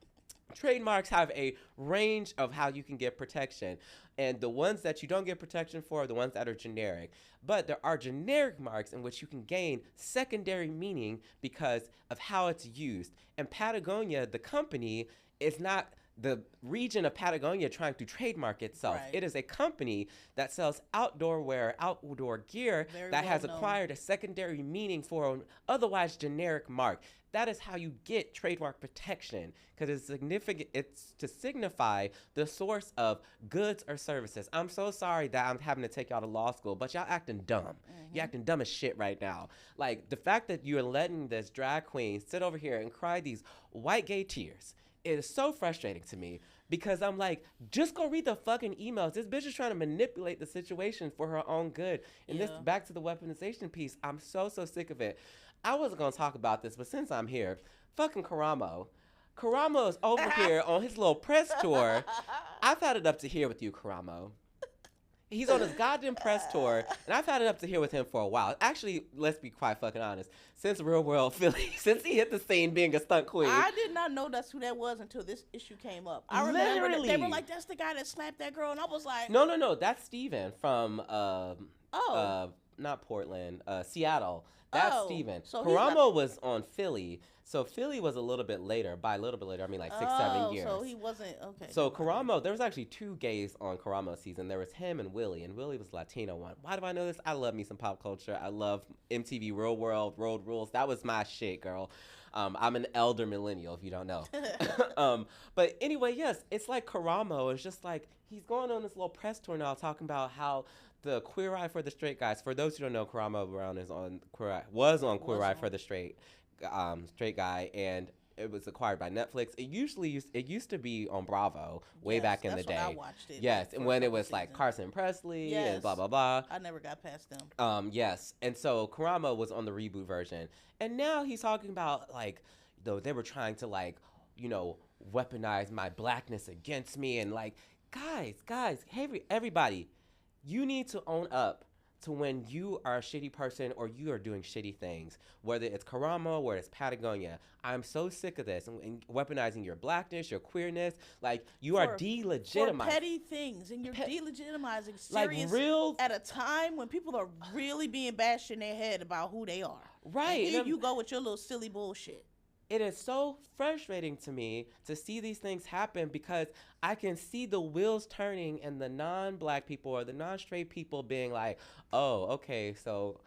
Trademarks have a range of how you can get protection. And the ones that you don't get protection for are the ones that are generic. But there are generic marks in which you can gain secondary meaning because of how it's used. And Patagonia, the company, is not the region of Patagonia trying to trademark itself. Right. It is a company that sells outdoor wear, outdoor gear that has acquired a secondary meaning for an otherwise generic mark. That is how you get trademark protection, because it's significant. It's to signify the source of goods or services. I'm so sorry that I'm having to take y'all to law school, but y'all acting dumb. You're acting dumb as shit right now. Like, the fact that you're letting this drag queen sit over here and cry these white gay tears, it is so frustrating to me, because I'm like, just go read the fucking emails. This bitch is trying to manipulate the situation for her own good. And this, back to the weaponization piece, I'm so sick of it. I wasn't going to talk about this, but since I'm here, fucking Karamo. Karamo is over here on his little press tour. I've had it up to here with you, Karamo. He's on his goddamn press tour, and I've had it up to here with him for a while. Actually, let's be quite fucking honest. Since Real World Philly, since he hit the scene being a stunt queen. I did not know that's who that was until this issue came up. I remember that they were like, that's the guy that slapped that girl, and I was like... No. That's Steven from, not Portland, Seattle. That's Steven. So Karamo was on Philly. So Philly was a little bit later. By a little bit later, I mean like 6-7 years. So he wasn't, okay. So Karamo, there was actually 2 gays on Karamo season. There was him and Willie was Latino one. Why do I know this? I love me some pop culture. I love MTV Real World, Road Rules. That was my shit, girl. I'm an elder millennial, if you don't know. But anyway, yes, it's like Karamo is just like, he's going on this little press tour now talking about how the Queer Eye for the Straight Guys, for those who don't know, Karamo Brown is on Queer Eye, was on Queer Eye for the Straight Guy, and it was acquired by Netflix. It used to be on Bravo way back in the day. That's when I watched it. Yes, and when it was like Carson Presley and blah blah blah. I never got past them. Yes, and so Karamo was on the reboot version, and now he's talking about like, though they were trying to like, weaponize my blackness against me, and like, guys, hey, everybody, you need to own up to when you are a shitty person or you are doing shitty things, whether it's Karamo or it's Patagonia. I'm so sick of this and weaponizing your blackness, your queerness. Like, you are delegitimizing. For petty things, and you're delegitimizing serious, like, at a time when people are really being bashed in their head about who they are. Right. And here you go with your little silly bullshit. It is so frustrating to me to see these things happen, because I can see the wheels turning and the non-black people or the non-straight people being like, oh, okay, so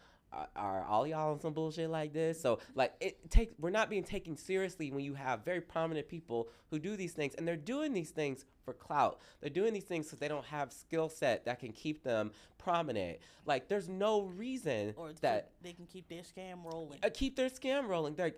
are all y'all on some bullshit like this? So like, we're not being taken seriously when you have very prominent people who do these things, and they're doing these things for clout. They're doing these things because they don't have skill set that can keep them prominent. Like, there's no reason that they can keep their scam rolling. They're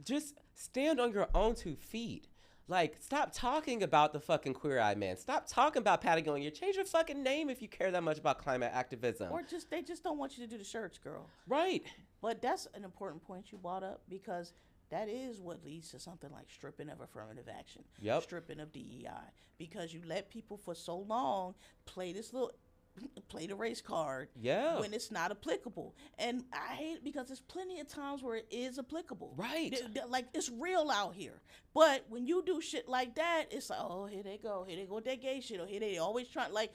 just stand on your own 2 feet. Like, stop talking about the fucking Queer Eye man. Stop talking about Patagonia. Change your fucking name if you care that much about climate activism. Or they just don't want you to do the shirts, girl. Right. But that's an important point you brought up, because that is what leads to something like stripping of affirmative action. Yep. Stripping of DEI. Because you let people for so long play the race card when it's not applicable. And I hate it, because there's plenty of times where it is applicable. Right. Like, it's real out here. But when you do shit like that, it's like, oh, here they go with that gay shit, or here they always trying, like,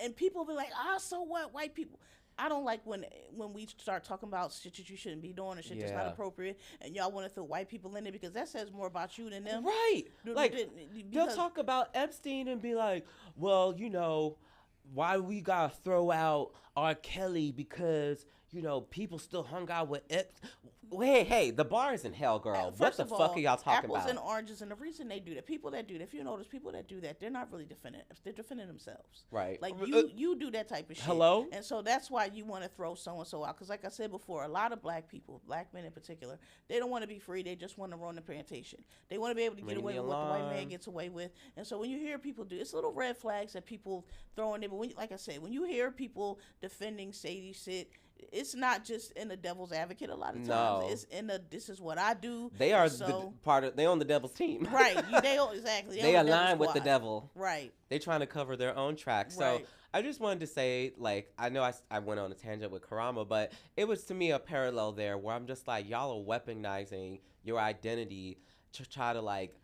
and people be like, so what, white people. I don't like when we start talking about shit that you shouldn't be doing, or shit that's not appropriate, and y'all want to throw white people in there, because that says more about you than them. Right. Like, they'll talk about Epstein and be like, well, why we gotta throw out R. Kelly because, people still hung out with Hey, the bar is in hell, girl. What the fuck are y'all talking about? Apples and oranges, and the reason they do that, people that do that, if you notice, people that do that, they're not really defending, they're defending themselves. Right. Like, you do that type of shit. Hello? And so that's why you want to throw so-and-so out, because like I said before, a lot of black people, black men in particular, they don't want to be free, they just want to run the plantation. They want to be able to get away with what the white man gets away with. And so when you hear people do, it's little red flags that people throw in there, but like I said, when you hear people defending shady shit, it's not just in the devil's advocate a lot of times. No. It's in this is what I do. They are they on the devil's team. Right. Exactly. They align with the devil. Right. They trying to cover their own tracks. Right. So I just wanted to say, like, I know I went on a tangent with Karamo, but it was to me a parallel there where I'm just like, y'all are weaponizing your identity to try to like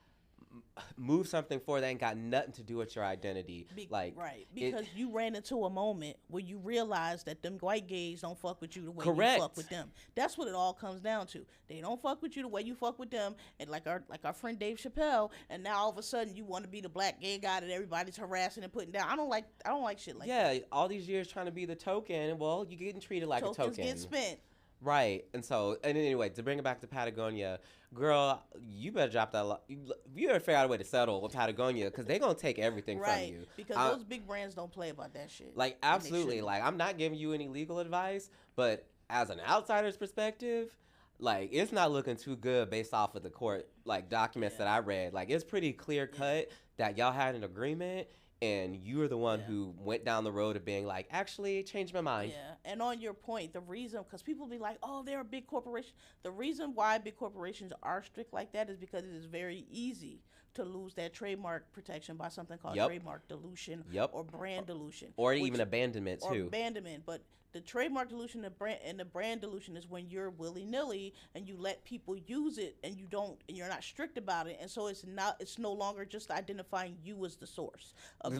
move something forward that ain't got nothing to do with your identity. Right. Because you ran into a moment where you realized that them white gays don't fuck with you the way you fuck with them. That's what it all comes down to. They don't fuck with you the way you fuck with them. And like our friend Dave Chappelle, and now all of a sudden you want to be the black gay guy that everybody's harassing and putting down. I don't like shit like that. Yeah, all these years trying to be the token, well, you're getting treated like a token. Tokens get spent. Right. And anyway, to bring it back to Patagonia, girl, you better drop that. You better figure out a way to settle with Patagonia, because they're going to take everything from you. Because those big brands don't play about that shit. Like, absolutely. Like, I'm not giving you any legal advice, but as an outsider's perspective, like, it's not looking too good based off of the court, like, documents that I read. Like, it's pretty clear cut that y'all had an agreement, and you were the one who went down the road of being like, actually, changed my mind. Yeah, and on your point, the reason, because people be like, oh, they're a big corporation. The reason why big corporations are strict like that is because it is very easy to lose that trademark protection by something called trademark dilution or brand dilution. Or even abandonment, too. Or abandonment, but the trademark dilution and the brand dilution is when you're willy-nilly and you let people use it and you're not strict about it, and so it's no longer just identifying you as the source. A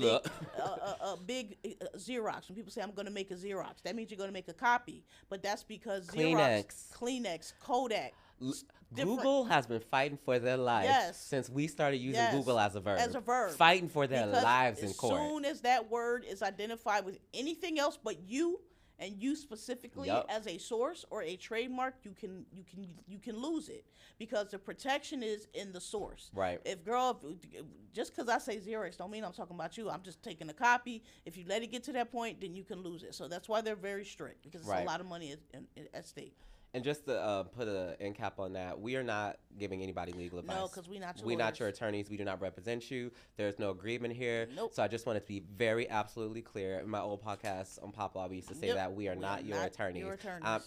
big Xerox. When people say I'm going to make a Xerox, that means you're going to make a copy, but that's because Kleenex, Kodak. Google has been fighting for their lives since we started using Google as a verb. Fighting for their lives in court. As soon as that word is identified with anything else but you, and you specifically as a source or a trademark, you can lose it because the protection is in the source. Right. Just because I say Xerox don't mean I'm talking about you. I'm just taking a copy. If you let it get to that point, then you can lose it. So that's why they're very strict, because it's a lot of money at stake. And just to put an end cap on that, we are not giving anybody legal advice. No, because we're not your We're not your attorneys. We do not represent you. There's no agreement here. Nope. So I just wanted to be very absolutely clear. In my old podcast on Pop Law, we used to say that we are not your attorneys.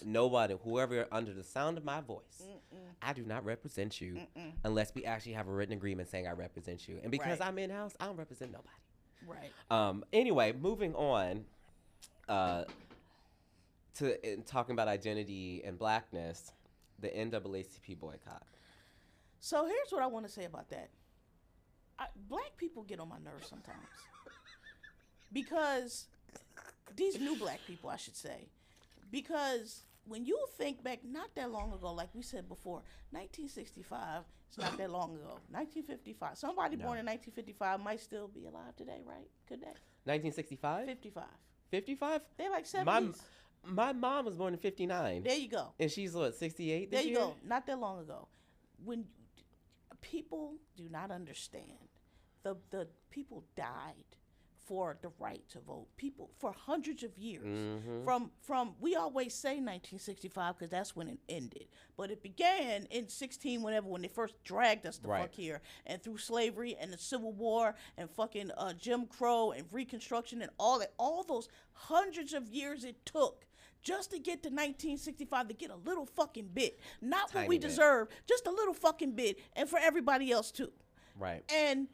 Nobody, whoever under the sound of my voice, I do not represent you unless we actually have a written agreement saying I represent you. And because I'm in-house, I don't represent nobody. Right. Anyway, moving on. In talking about identity and blackness, the NAACP boycott. So here's what I want to say about that. Black people get on my nerves sometimes. Because these new black people, I should say. Because when you think back not that long ago, like we said before, 1965, it's not that long ago. 1955. Somebody born in 1955 might still be alive today, right? Could they? 1965? 55. 55? They're like 70s. My mom was born in 59. There you go. And she's what, 68 this year? There you go. Not that long ago. When people do not understand, the people died for the right to vote. People for hundreds of years. Mm-hmm. From we always say 1965 because that's when it ended, but it began in 16 when they first dragged us the fuck here, and through slavery and the Civil War and fucking Jim Crow and Reconstruction and all those hundreds of years it took just to get to 1965 to get a little fucking bit, not what we deserve, just a little fucking bit, and for everybody else too. Right. And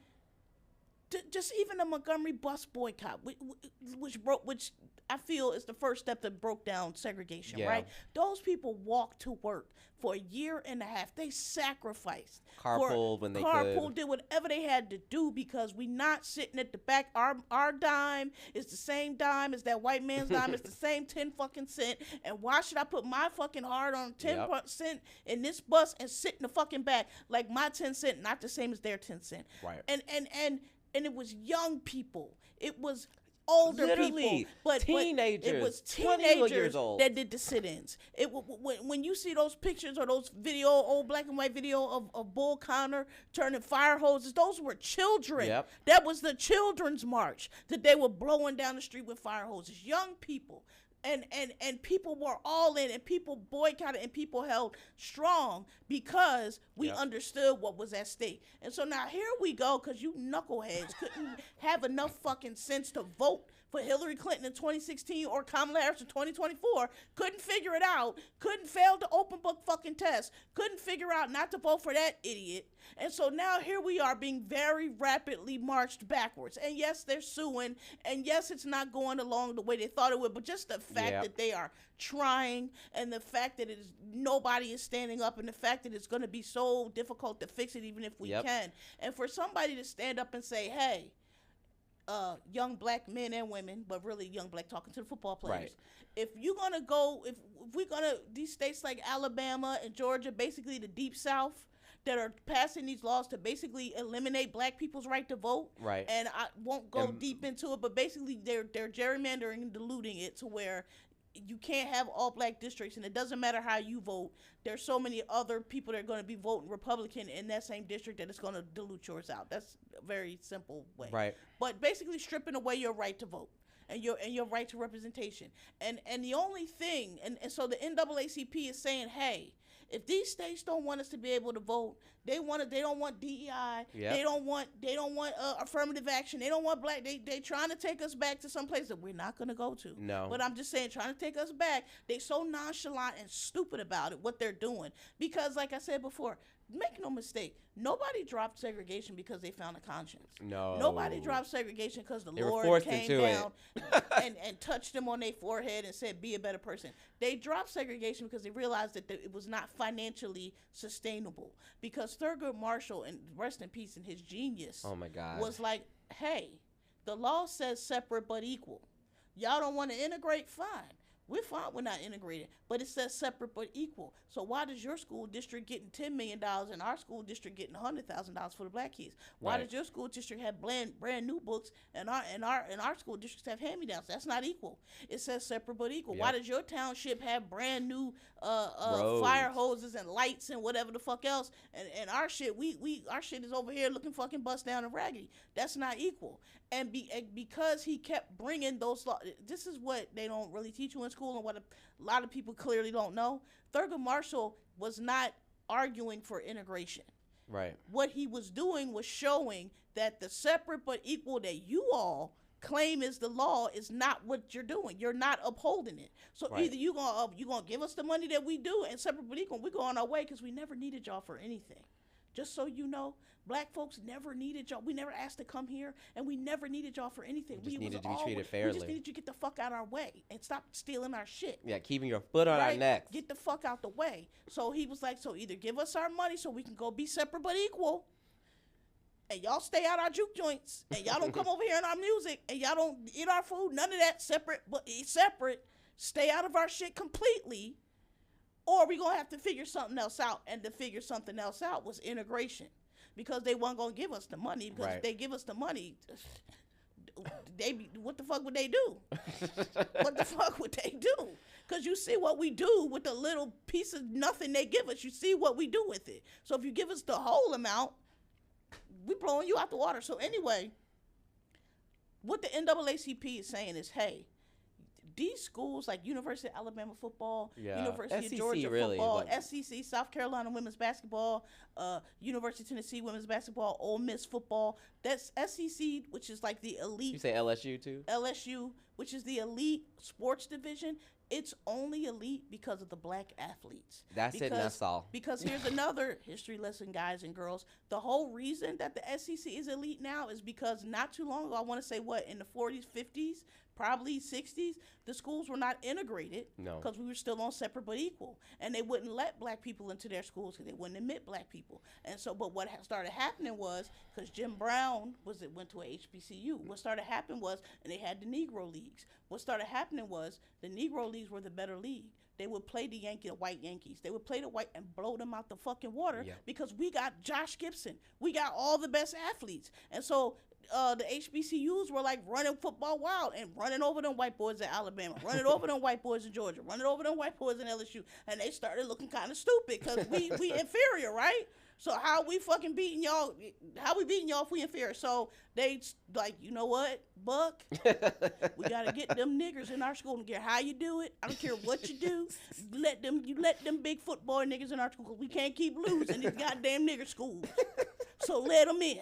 just even the Montgomery bus boycott, which I feel is the first step that broke down segregation, right? Those people walked to work for a year and a half. They sacrificed. Carpooled when they could. Carpooled, did whatever they had to do because we not sitting at the back. Our dime is the same dime as that white man's dime. It's the same 10 fucking cent. And why should I put my fucking heart on 10 cent in this bus and sit in the fucking back like my 10 cent not the same as their 10 cent? Right. And it was young people. It was older people. But teenagers. It was teenagers years old that did the sit-ins. When you see those pictures or those old black and white video of Bull Connor turning fire hoses, those were children. Yep. That was the children's march that they were blowing down the street with fire hoses. Young people. And people were all in, and people boycotted, and people held strong because we understood what was at stake. And so now here we go, because you knuckleheads couldn't have enough fucking sense to vote for Hillary Clinton in 2016 or Kamala Harris in 2024, couldn't figure it out, couldn't fail the open book fucking test, couldn't figure out not to vote for that idiot. And so now here we are being very rapidly marched backwards. And yes, they're suing, and yes, it's not going along the way they thought it would, but just the fact that they are trying, and the fact that nobody is standing up, and the fact that it's going to be so difficult to fix it even if we can. And for somebody to stand up and say, hey, young black men and women, but really young black, talking to the football players. Right. If you're gonna go, if we're gonna, these states like Alabama and Georgia, basically the deep South, that are passing these laws to basically eliminate black people's right to vote. Right. And I won't go deep into it, but basically they're gerrymandering and diluting it to where you can't have all black districts, and it doesn't matter how you vote. There's so many other people that are going to be voting Republican in that same district that it's going to dilute yours out. That's a very simple way. Right. But basically stripping away your right to vote and your right to representation. And the only thing, and so the NAACP is saying, hey, if these states don't want us to be able to vote, they don't want DEI. They don't want affirmative action. They don't want black. They trying to take us back to some place that we're not going to go to. No. But I'm just saying, trying to take us back. They so nonchalant and stupid about it, what they're doing. Because like I said before, make no mistake, nobody dropped segregation because they found a conscience. No. Nobody dropped segregation because the Lord came down and touched them on their forehead and said, be a better person. They dropped segregation because they realized that it was not financially sustainable. Because Thurgood Marshall, and rest in peace, and his genius, oh my God, was like, hey, the law says separate but equal. Y'all don't want to integrate? Fine. We're fine. We're not integrated, but it says separate but equal. So why does your school district getting $10 million and our school district getting $100,000 for the black kids? Why does your school district have brand new books and our school districts have hand me downs? That's not equal. It says separate but equal. Yep. Why does your township have brand new fire hoses and lights and whatever the fuck else? And our shit, our shit is over here looking fucking bust down and raggedy. That's not equal. And because he kept bringing those laws, this is what they don't really teach you in school, and what a lot of people clearly don't know. Thurgood Marshall was not arguing for integration. Right. What he was doing was showing that the separate but equal that you all claim is the law is not what you're doing. You're not upholding it. So either you gonna give us the money that we do, and separate but equal, we go on our way because we never needed y'all for anything. Just so you know, black folks never needed y'all. We never asked to come here, and we never needed y'all for anything. We just needed to be treated fairly. We just needed you to get the fuck out our way and stop stealing our shit. Yeah, keeping your foot on our necks. Get the fuck out the way. So he was like, so either give us our money so we can go be separate but equal, and y'all stay out our juke joints, and y'all don't come over here in our music, and y'all don't eat our food, none of that, separate. Stay out of our shit completely. Or we gonna have to figure something else out, and to figure something else out was integration, because they weren't gonna give us the money. Because if they give us the money, what the fuck would they do? What the fuck would they do? Because you see what we do with the little piece of nothing they give us. You see what we do with it. So if you give us the whole amount, we blowing you out the water. So anyway, what the NAACP is saying is, hey, these schools like University of Alabama football, University of Georgia football, SEC, South Carolina women's basketball, University of Tennessee women's basketball, Ole Miss football, that's SEC, which is like the elite. You say LSU too? LSU, which is the elite sports division. It's only elite because of the black athletes. That's it, and that's all. Because here's another history lesson, guys and girls. The whole reason that the SEC is elite now is because not too long ago, I want to say in the 40s, 50s, probably 60s, the schools were not integrated. No. Because we were still on separate but equal. And they wouldn't let black people into their schools because they wouldn't admit black people. And so, but what started happening was, because Jim Brown went to a HBCU, what started happening was, and they had the Negro Leagues. What started happening was, the Negro Leagues were the better league. They would play the white Yankees. They would play the white and blow them out the fucking water because we got Josh Gibson. We got all the best athletes. And so the HBCUs were like running football wild and running over them white boys in Alabama, running over them white boys in Georgia, running over them white boys in LSU. And they started looking kind of stupid because we inferior, right? So how we fucking beating y'all? How we beating y'all if we inferior? So they like, you know what, Buck? We gotta get them niggers in our school. I don't care how you do it. I don't care what you do. You let them big football niggas in our school, because we can't keep losing these goddamn nigger schools. So let them in.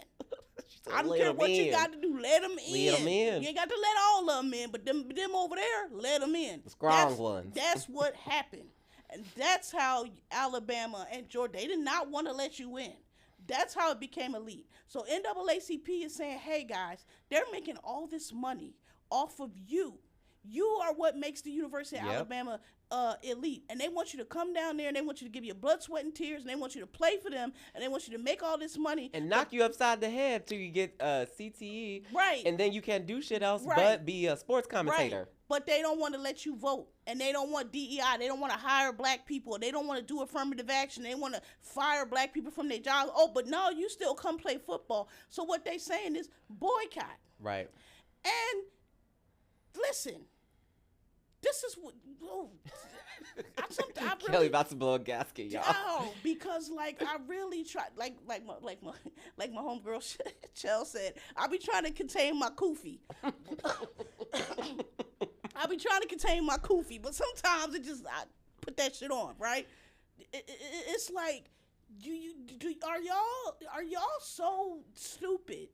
I don't care what you got to do. Let them in. Let them in. You ain't got to let all of them in, but them over there, let them in. The strong ones. That's what happened. And that's how Alabama and Georgia, they did not want to let you in. That's how it became elite. So NAACP is saying, hey, guys, they're making all this money off of you. You are what makes the University of Alabama elite. And they want you to come down there, and they want you to give you blood, sweat, and tears, and they want you to play for them, and they want you to make all this money. And knock you upside the head till you get CTE. Right. And then you can't do shit else but be a sports commentator. Right. But they don't want to let you vote, and they don't want DEI. They don't want to hire black people. They don't want to do affirmative action. They want to fire black people from their jobs. Oh, but no, you still come play football. So what they saying is boycott. Right. And listen, this is what I Kelly about to blow a gasket, y'all. No, because like I really try, like my homegirl Chell said, I be trying to contain my kufi. I be trying to contain my kufi, but sometimes I put that shit on, right? It's like, are y'all so stupid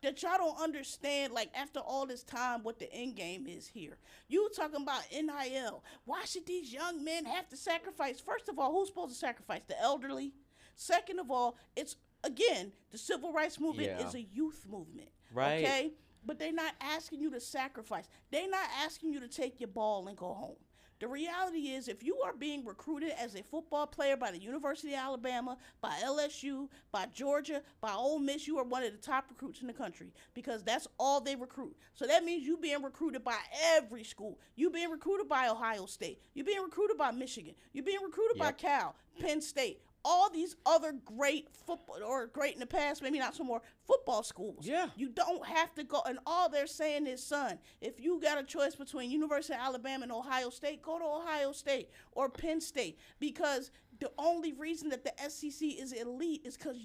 that y'all don't understand, like, after all this time, what the end game is here? You talking about NIL. Why should these young men have to sacrifice? First of all, who's supposed to sacrifice? The elderly? Second of all, it's, again, the civil rights movement is a youth movement. Right. Okay? But they're not asking you to sacrifice. They're not asking you to take your ball and go home. The reality is, if you are being recruited as a football player by the University of Alabama, by LSU, by Georgia, by Ole Miss, you are one of the top recruits in the country because that's all they recruit. So that means you being recruited by every school. You being recruited by Ohio State. You being recruited by Michigan. You being recruited by Cal, Penn State. All these other great football, or great in the past, maybe not some more, football schools. Yeah. You don't have to go, and all they're saying is, son, if you got a choice between University of Alabama and Ohio State, go to Ohio State or Penn State, because the only reason that the SEC is elite is because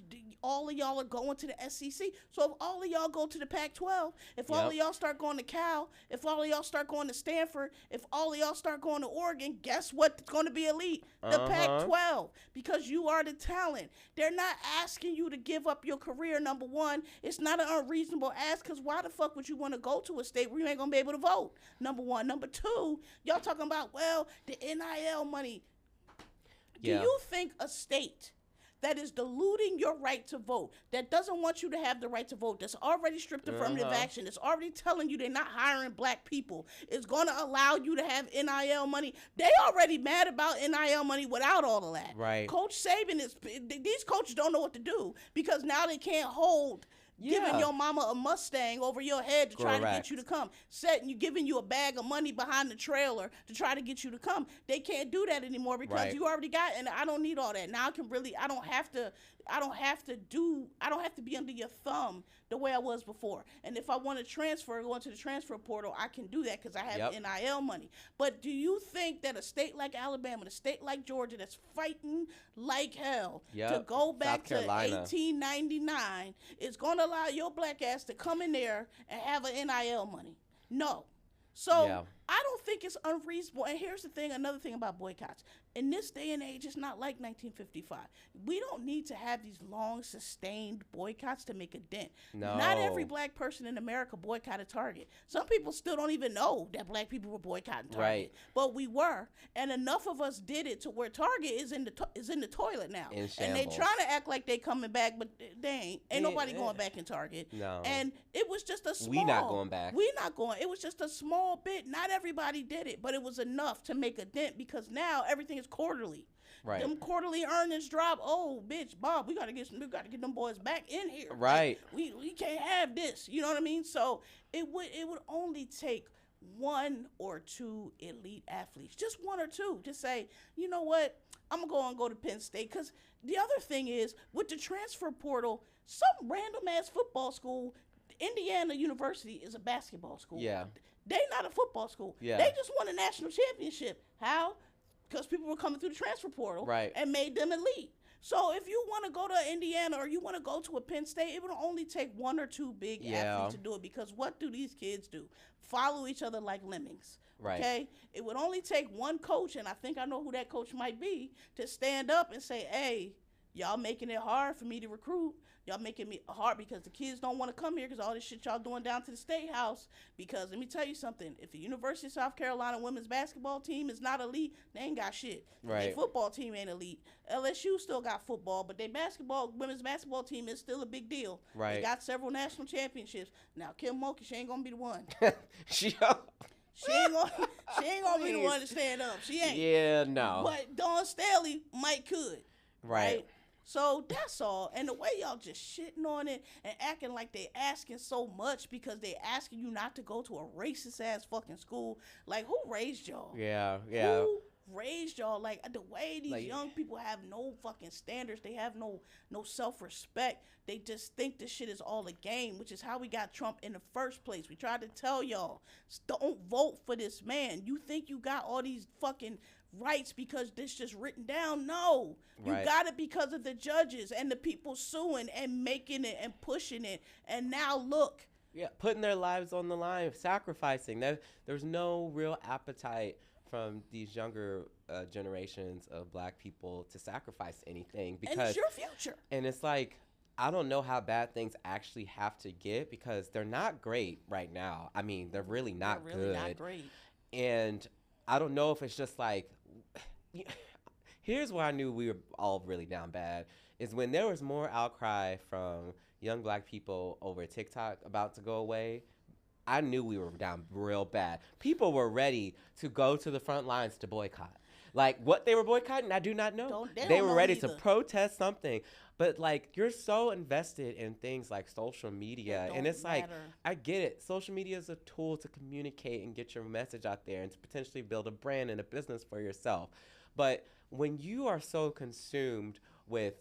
all of y'all are going to the SEC. So if all of y'all go to the Pac-12, if all of y'all start going to Cal, if all of y'all start going to Stanford, if all of y'all start going to Oregon, guess what's going to be elite? The Pac-12, because you are the talent. They're not asking you to give up your career, number one. It's not an unreasonable ask, because why the fuck would you want to go to a state where you ain't going to be able to vote? Number one. Number two, y'all talking about, well, the NIL money. Do you think a state that is diluting your right to vote, that doesn't want you to have the right to vote, that's already stripped affirmative action, that's already telling you they're not hiring black people, is going to allow you to have NIL money? They already mad about NIL money without all of that. Right. Coach Saban these coaches don't know what to do, because now they can't hold giving your mama a Mustang over your head to try to get you to come. Giving you a bag of money behind the trailer to try to get you to come. They can't do that anymore because you already got, and I don't need all that. Now I don't have to be under your thumb the way I was before. And if I want to go into the transfer portal, I can do that because I have NIL money. But do you think that a state like Alabama, a state like Georgia, that's fighting like hell to go back to 1899 is going to allow your black ass to come in there and have an NIL money? No. So I don't think it's unreasonable. And here's the thing, another thing about boycotts. In this day and age, it's not like 1955. We don't need to have these long, sustained boycotts to make a dent. No. Not every black person in America boycotted Target. Some people still don't even know that black people were boycotting Target. Right. But we were. And enough of us did it to where Target is in the toilet now. In shambles. And they trying to act like they coming back, but they ain't. Ain't nobody going back in Target. No. And it was just a small. We not going back. We not going. It was just a small bit. Not everybody did it, but it was enough to make a dent, because now everything is quarterly. Right. Them quarterly earnings drop. Oh, bitch, Bob, we gotta get them boys back in here. Right. Like, we can't have this. You know what I mean? So it would only take one or two elite athletes, just one or two, to say, you know what, I'm gonna go to Penn State. Because the other thing is, with the transfer portal, some random ass football school, Indiana University is a basketball school. Yeah. They not a football school. Yeah. They just won a national championship. How? Because people were coming through the transfer portal and made them elite. So if you want to go to Indiana or you want to go to a Penn State, it would only take one or two big athletes to do it. Because what do these kids do? Follow each other like lemmings. Right. Okay? It would only take one coach, and I think I know who that coach might be, to stand up and say, hey, y'all making it hard for me to recruit. Y'all making me hard because the kids don't want to come here because all this shit y'all doing down to the State House. Because let me tell you something. If the University of South Carolina women's basketball team is not elite, they ain't got shit. Right. Their football team ain't elite. LSU still got football, but their women's basketball team is still a big deal. Right. They got several national championships. Now, Kim Mulkey, she ain't going to be the one. She ain't gonna be the one to stand up. She ain't. Yeah, no. But Dawn Staley could. Right. So that's all. And the way y'all just shitting on it and acting like they asking so much because they asking you not to go to a racist ass fucking school. Like, who raised y'all? Yeah. Who raised y'all? Like, the way these young people have no fucking standards. They have no self-respect. They just think this shit is all a game, which is how we got Trump in the first place. We tried to tell y'all, don't vote for this man. You think you got all these fucking rights because this just written down? No. You got it because of the judges and the people suing and making it and pushing it. And now look. Yeah, putting their lives on the line, sacrificing. There's no real appetite from these younger generations of black people to sacrifice anything. Because, and it's your future. And it's like, I don't know how bad things actually have to get, because they're not great right now. I mean, they're really not good. They're really not great. And I don't know if it's just like, here's where I knew we were all really down bad, is when there was more outcry from young black people over TikTok about to go away. I knew we were down real bad. People were ready to go to the front lines to boycott. Like, what they were boycotting, I do not know. They were ready to protest something. But, like, you're so invested in things like social media. And it's like, I get it. Social media is a tool to communicate and get your message out there and to potentially build a brand and a business for yourself. But when you are so consumed with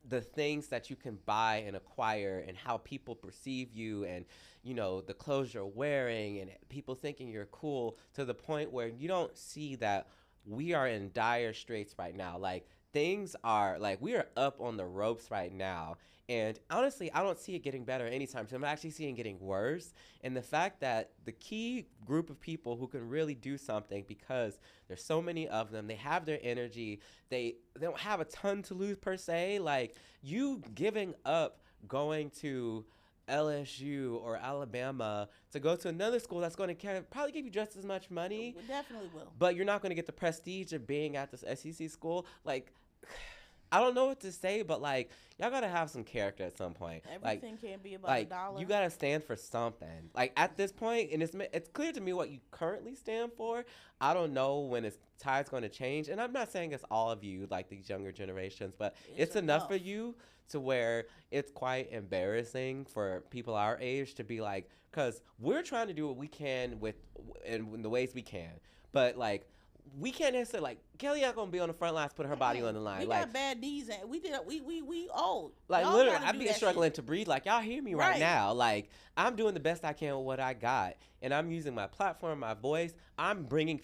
the things that you can buy and acquire and how people perceive you and, you know, the clothes you're wearing and people thinking you're cool to the point where you don't see that we are in dire straits right now. Like, things are, like, we are up on the ropes right now. And honestly, I don't see it getting better anytime soon. I'm actually seeing it getting worse. And the fact that the key group of people who can really do something, because there's so many of them, they have their energy, they don't have a ton to lose per se. Like, you giving up going to LSU or Alabama to go to another school that's going to probably give you just as much money. It definitely will. But you're not going to get the prestige of being at this SEC school. Like, I don't know what to say, but, like, y'all got to have some character at some point. Everything can't be about like, a dollar. You got to stand for something. Like, at this point, and it's clear to me what you currently stand for. I don't know when its tide's going to change. And I'm not saying it's all of you, like these younger generations, but it's enough for you to where it's quite embarrassing for people our age to be like, because we're trying to do what we can in the ways we can. But, like, we can't necessarily, like, Kelly not gonna be on the front lines, put her body on the line. We like, got bad knees, and we old. Like, y'all literally, I be struggling to breathe. Like, y'all hear me right now. Like, I'm doing the best I can with what I got, and I'm using my platform, my voice. I'm bringing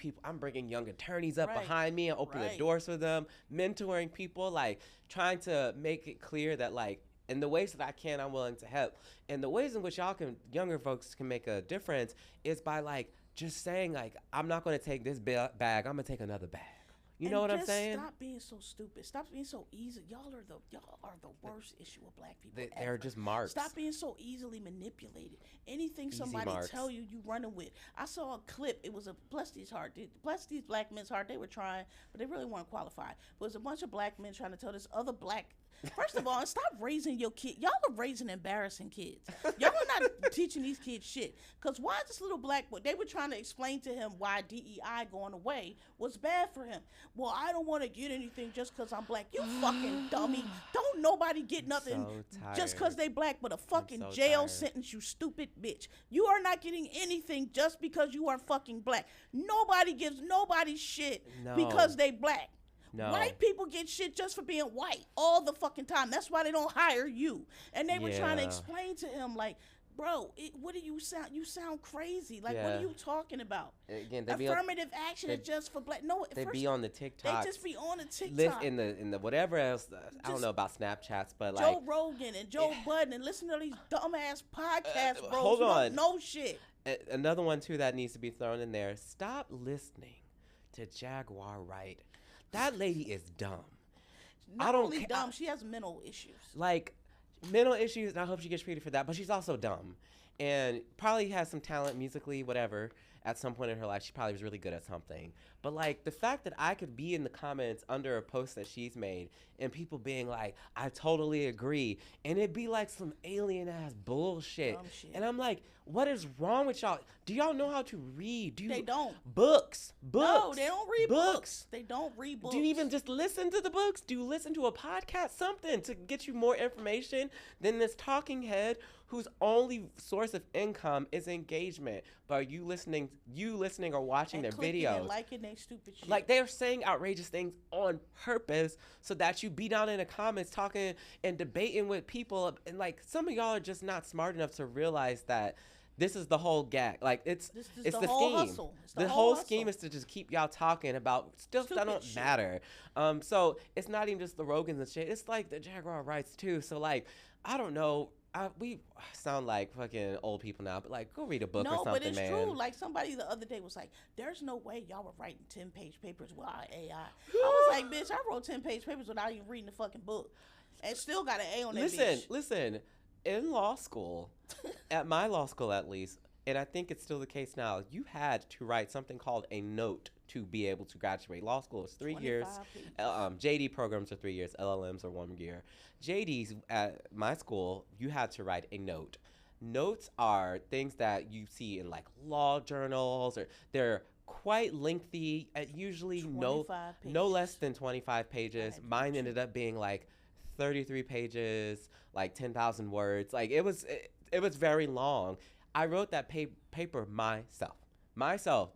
young attorneys up behind me and opening the doors for them, mentoring people, like, trying to make it clear that, like, in the ways that I can, I'm willing to help. And the ways in which younger folks can make a difference is by, like, just saying, like, I'm not going to take this bag, I'm going to take another bag. You know what I'm saying? Stop being so stupid. Stop being so easy. Y'all are the worst issue of black people. They're just marks. Stop being so easily manipulated. Anything somebody tell you, you running with. I saw a clip. It was a bless these black men's heart. They were trying, but they really weren't qualified. But it was a bunch of black men trying to tell this other black. First of all, stop raising your kid. Y'all are raising embarrassing kids. Y'all are not teaching these kids shit. Because why is this little black boy? They were trying to explain to him why DEI going away was bad for him. Well, I don't want to get anything just because I'm black. You fucking dummy. Don't nobody get nothing just because they black, but a fucking jail sentence, you stupid bitch. You are not getting anything just because you are fucking black. Nobody gives nobody shit because they black. No. White people get shit just for being white all the fucking time. That's why they don't hire you. And they were trying to explain to him, like, bro, what do you sound? You sound crazy. Like, what are you talking about? Again, affirmative action is just for black. No, they be on the TikTok. They just be on the TikTok. In the whatever else. I don't know about Snapchats, but like Joe Rogan and Joe Budden and listen to these dumbass podcasts, bro. Hold on, no shit. Another one too that needs to be thrown in there. Stop listening to Jaguar Wright. That lady is dumb. Not only dumb, she has mental issues. Like, mental issues, and I hope she gets treated for that, but she's also dumb. And probably has some talent musically, whatever. At some point in her life, she probably was really good at something. But, like, the fact that I could be in the comments under a post that she's made and people being like, I totally agree. And it'd be like some alien-ass bullshit. And I'm like, what is wrong with y'all? Do y'all know how to read? They don't. Books. No, they don't read books. They don't read books. Do you even just listen to the books? Do you listen to a podcast? Something to get you more information than this talking head whose only source of income is engagement. But are you listening or watching their videos? And liking their stupid shit. Like, they're saying outrageous things on purpose so that you be down in the comments talking and debating with people. And, like, some of y'all are just not smart enough to realize that this is the whole gag. Like, it's the scheme. Hustle. The whole scheme is to just keep y'all talking about stuff that don't matter. So it's not even just the Rogans and shit. It's like the Jaguar Wrights too. So, like, I don't know. We sound like fucking old people now, but, like, go read a book or something, man. No, but it's true. Like, somebody the other day was like, there's no way y'all were writing 10-page papers without AI. I was like, bitch, I wrote 10-page papers without even reading the fucking book. And still got an A on that bitch. Listen. In law school, at my law school at least, and I think it's still the case now, you had to write something called a note to be able to graduate. Law school is 3 years. JD programs are 3 years. LLMs are 1 year. JDs at my school, you had to write a note. notes are things that you see in like law journals, or they're quite lengthy, usually no less than 25 pages. Mine ended up being like 33 pages, like 10,000 words. Like it was very long. I wrote that paper myself.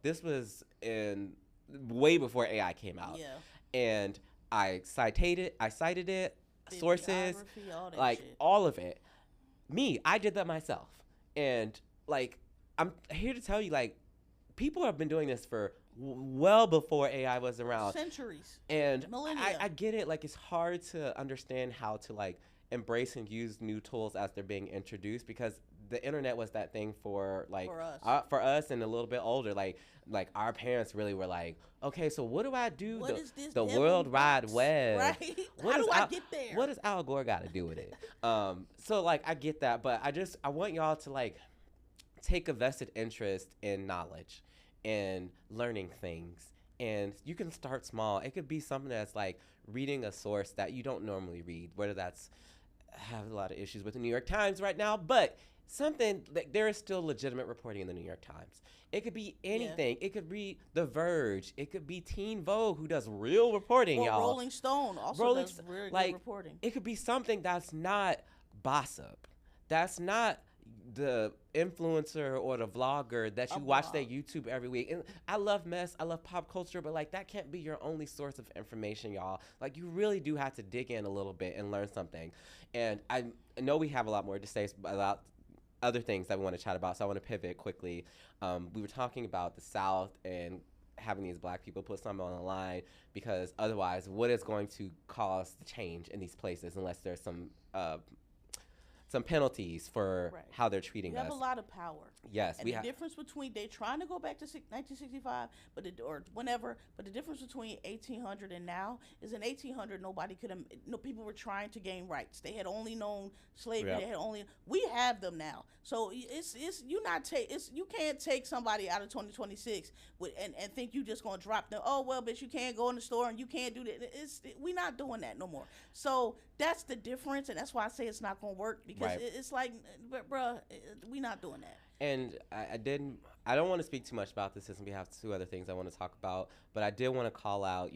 This was in way before AI came out. Yeah. And I cited it, sources, like all of it. I did that myself. And like, I'm here to tell you, like, people have been doing this for well before AI was around. Centuries. And millennia. I get it. Like, it's hard to understand how to like embrace and use new tools as they're being introduced, because the internet was that thing for like for us and a little bit older. Like our parents really were like, okay, so what do I do? What is this the World Wide Web? Right? How do I get there? What does Al Gore got to do with it? So like I get that, but I want y'all to like take a vested interest in knowledge and learning things. And you can start small. It could be something that's like reading a source that you don't normally read, whether that's have a lot of issues with the New York Times right now, but something like there is still legitimate reporting in the New York Times. It could be anything. Yeah. It could be The Verge. It could be Teen Vogue, who does real reporting, y'all. Rolling Stone also does really good reporting. It could be something that's not gossip. That's not the influencer or the vlogger that you watch their YouTube every week. And I love mess, I love pop culture, but like that can't be your only source of information, y'all. Like you really do have to dig in a little bit and learn something. And I know we have a lot more to say about other things that we want to chat about, so I want to pivot quickly. We were talking about the South and having these black people put something on the line, because otherwise what is going to cause the change in these places unless there's some penalties for how they're treating us. We have a lot of power. Yes, and the difference between, they're trying to go back to 1965, or whenever, but the difference between 1800 and now is in 1800 nobody could have, people were trying to gain rights. They had only known slavery. Yep. They had only, we have them now. So you can't take somebody out of 2026 and think you just gonna drop them. Oh well, bitch, you can't go in the store and you can't do that. We're not doing that no more. So that's the difference, and that's why I say it's not gonna work, because it's like, bruh, we not doing that. And I don't want to speak too much about this, since we have two other things I want to talk about, but I did want to call out,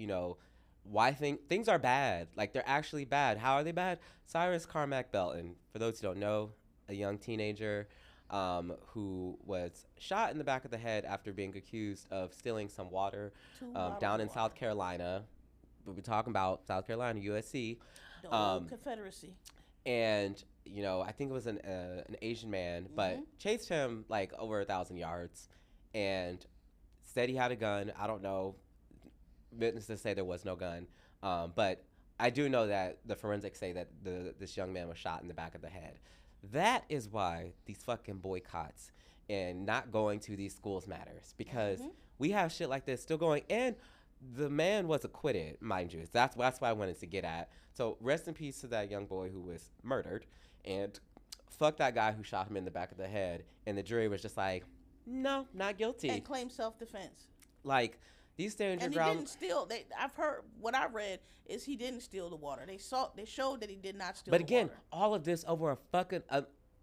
why things are bad. Like, they're actually bad. How are they bad? Cyrus Carmack-Belton, for those who don't know, a young teenager who was shot in the back of the head after being accused of stealing some water down in South Carolina. We're talking about South Carolina, USC. The old Confederacy. And, I think it was an Asian man, but chased him like over 1,000 yards and said he had a gun. I don't know. Witnesses say there was no gun. But I do know that the forensics say that this young man was shot in the back of the head. That is why these fucking boycotts and not going to these schools matters, because we have shit like this still going. And the man was acquitted, mind you. That's what I wanted to get at. So rest in peace to that young boy who was murdered, and fuck that guy who shot him in the back of the head. And the jury was just like, no, not guilty. And claimed self-defense. Like, these stand your ground. And he didn't steal. I've heard, what I read is he didn't steal the water. They showed that he did not steal the water. But again, all of this over a fucking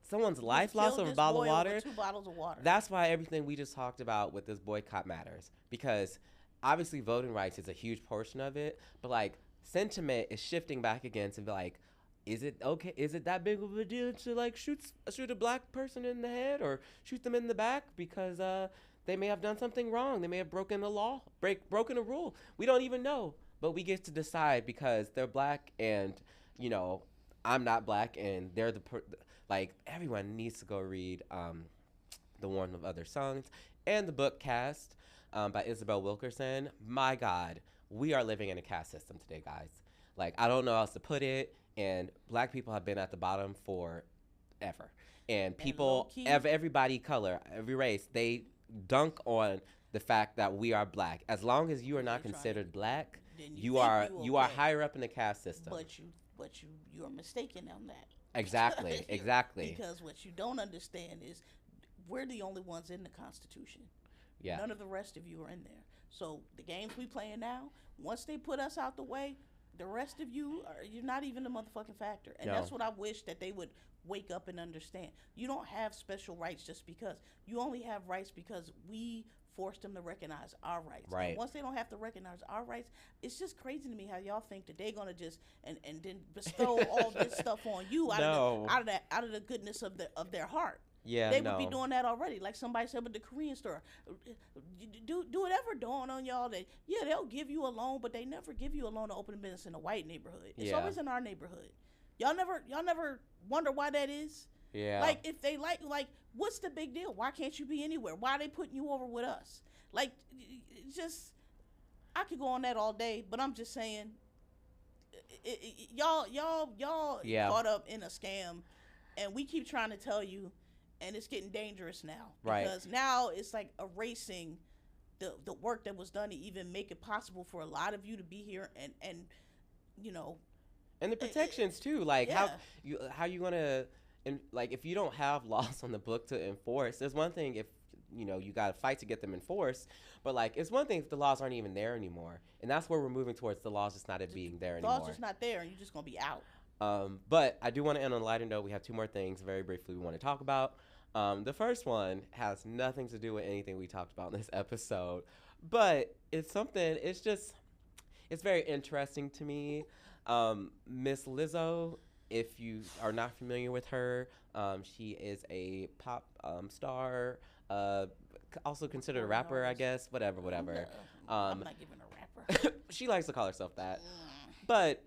someone's life lost over a bottle of water. 2 bottles of water. That's why everything we just talked about with this boycott matters, because obviously voting rights is a huge portion of it, but like sentiment is shifting back again to be like, is it okay? Is it that big of a deal to like shoot a black person in the head or shoot them in the back because they may have done something wrong? They may have broken a law, broken a rule. We don't even know, but we get to decide because they're black and I'm not black, and they're like, everyone needs to go read The Warmth of Other Songs and the book Caste by Isabel Wilkerson. My God, we are living in a caste system today, guys. Like, I don't know how else to put it. And black people have been at the bottom forever. And people, everybody, color, every race, they dunk on the fact that we are black. As long as you are not considered black, you are higher up in the caste system. But you are mistaken on that. Exactly, exactly. Because what you don't understand is we're the only ones in the Constitution. Yeah. None of the rest of you are in there. So the games we playing now, once they put us out the way, the rest of you you're not even a motherfucking factor. And that's what I wish that they would wake up and understand. You don't have special rights just because. You only have rights because we forced them to recognize our rights. Right. And once they don't have to recognize our rights, it's just crazy to me how y'all think that they're gonna just and then bestow all this stuff on you out of the goodness of their heart. Yeah, they would be doing that already. Like somebody said with the Korean store, do it ever dawn on y'all that they'll give you a loan, but they never give you a loan to open a business in a white neighborhood. It's always in our neighborhood. Y'all never wonder why that is. Yeah. Like if they like what's the big deal? Why can't you be anywhere? Why are they putting you over with us? Like just I could go on that all day, but I'm just saying y'all caught up in a scam, and we keep trying to tell you. And it's getting dangerous now because now it's like erasing the work that was done to even make it possible for a lot of you to be here and you know. And the protections too, like how you gonna, and like if you don't have laws on the book to enforce, there's one thing if you got to fight to get them enforced, but like it's one thing if the laws aren't even there anymore, and that's where we're moving towards, the laws just not being there anymore. The laws just not there, and you're just gonna be out. But I do want to end on a lighter note. We have two more things very briefly we want to talk about. The first one has nothing to do with anything we talked about in this episode, but it's very interesting to me. Miss Lizzo, if you are not familiar with her, she is a pop star, also considered a rapper, I guess, whatever. I'm not giving her rapper. She likes to call herself that. But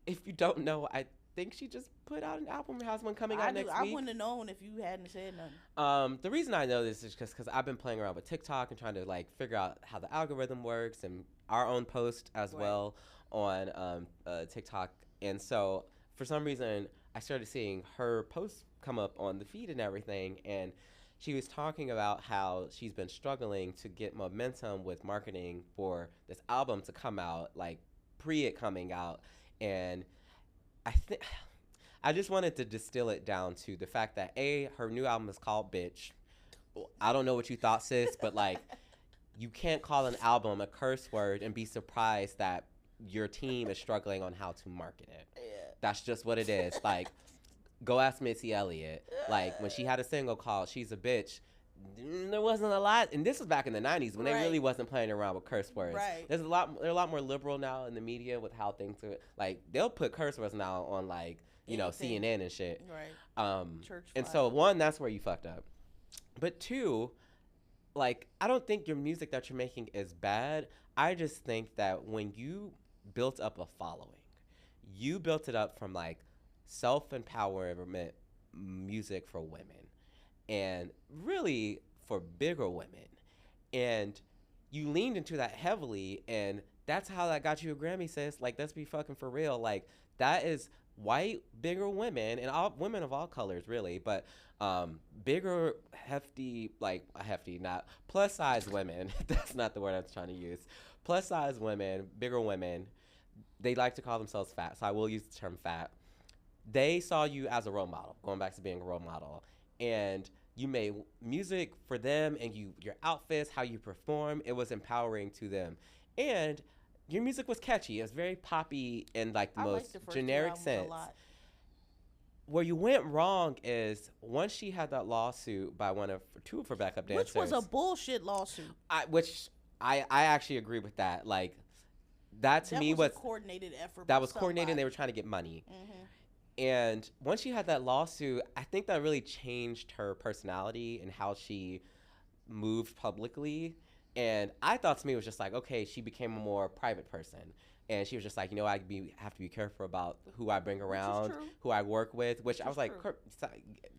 if you don't know, I think she just put out an album or has one coming out next week. I wouldn't have known if you hadn't said nothing. The reason I know this is just because I've been playing around with TikTok and trying to like figure out how the algorithm works, and our own post as well on TikTok. And so for some reason, I started seeing her posts come up on the feed and everything, and she was talking about how she's been struggling to get momentum with marketing for this album to come out, like pre it coming out. And I just wanted to distill it down to the fact that her new album is called Bitch. I don't know what you thought, sis, but like you can't call an album a curse word and be surprised that your team is struggling on how to market it. Yeah. That's just what it is. Like, go ask Missy Elliott. Like when she had a single called She's a Bitch, there wasn't a lot, and this was back in the 90s when they really wasn't playing around with curse words. Right. They're a lot more liberal now in the media with how things are. Like they'll put curse words now on like CNN and shit. Right. Church. And so one, that's where you fucked up. But two, like I don't think your music that you're making is bad. I just think that when you built up a following, you built it up from like self-empowerment music for women. And really for bigger women. And you leaned into that heavily, and that's how that got you a Grammy, sis. Like, let's be fucking for real. Like, that is white, bigger women, and all women of all colors, really, but bigger, hefty, not plus-size women. That's not the word I was trying to use. Plus-size women, bigger women, they like to call themselves fat, so I will use the term fat. They saw you as a role model, going back to being a role model. And you made music for them, and your outfits, how you perform, it was empowering to them. And your music was catchy. It was very poppy in like the most generic sense. Where you went wrong is once she had that lawsuit by two of her backup dancers. Which was a bullshit lawsuit. I actually agree with that. Like that to me was a coordinated effort. That was coordinated, and they were trying to get money. Mm-hmm. And once she had that lawsuit, I think that really changed her personality and how she moved publicly. And I thought to me it was just like, okay, she became a more private person. And she was just like, I have to be careful about who I bring around, who I work with, which I was like,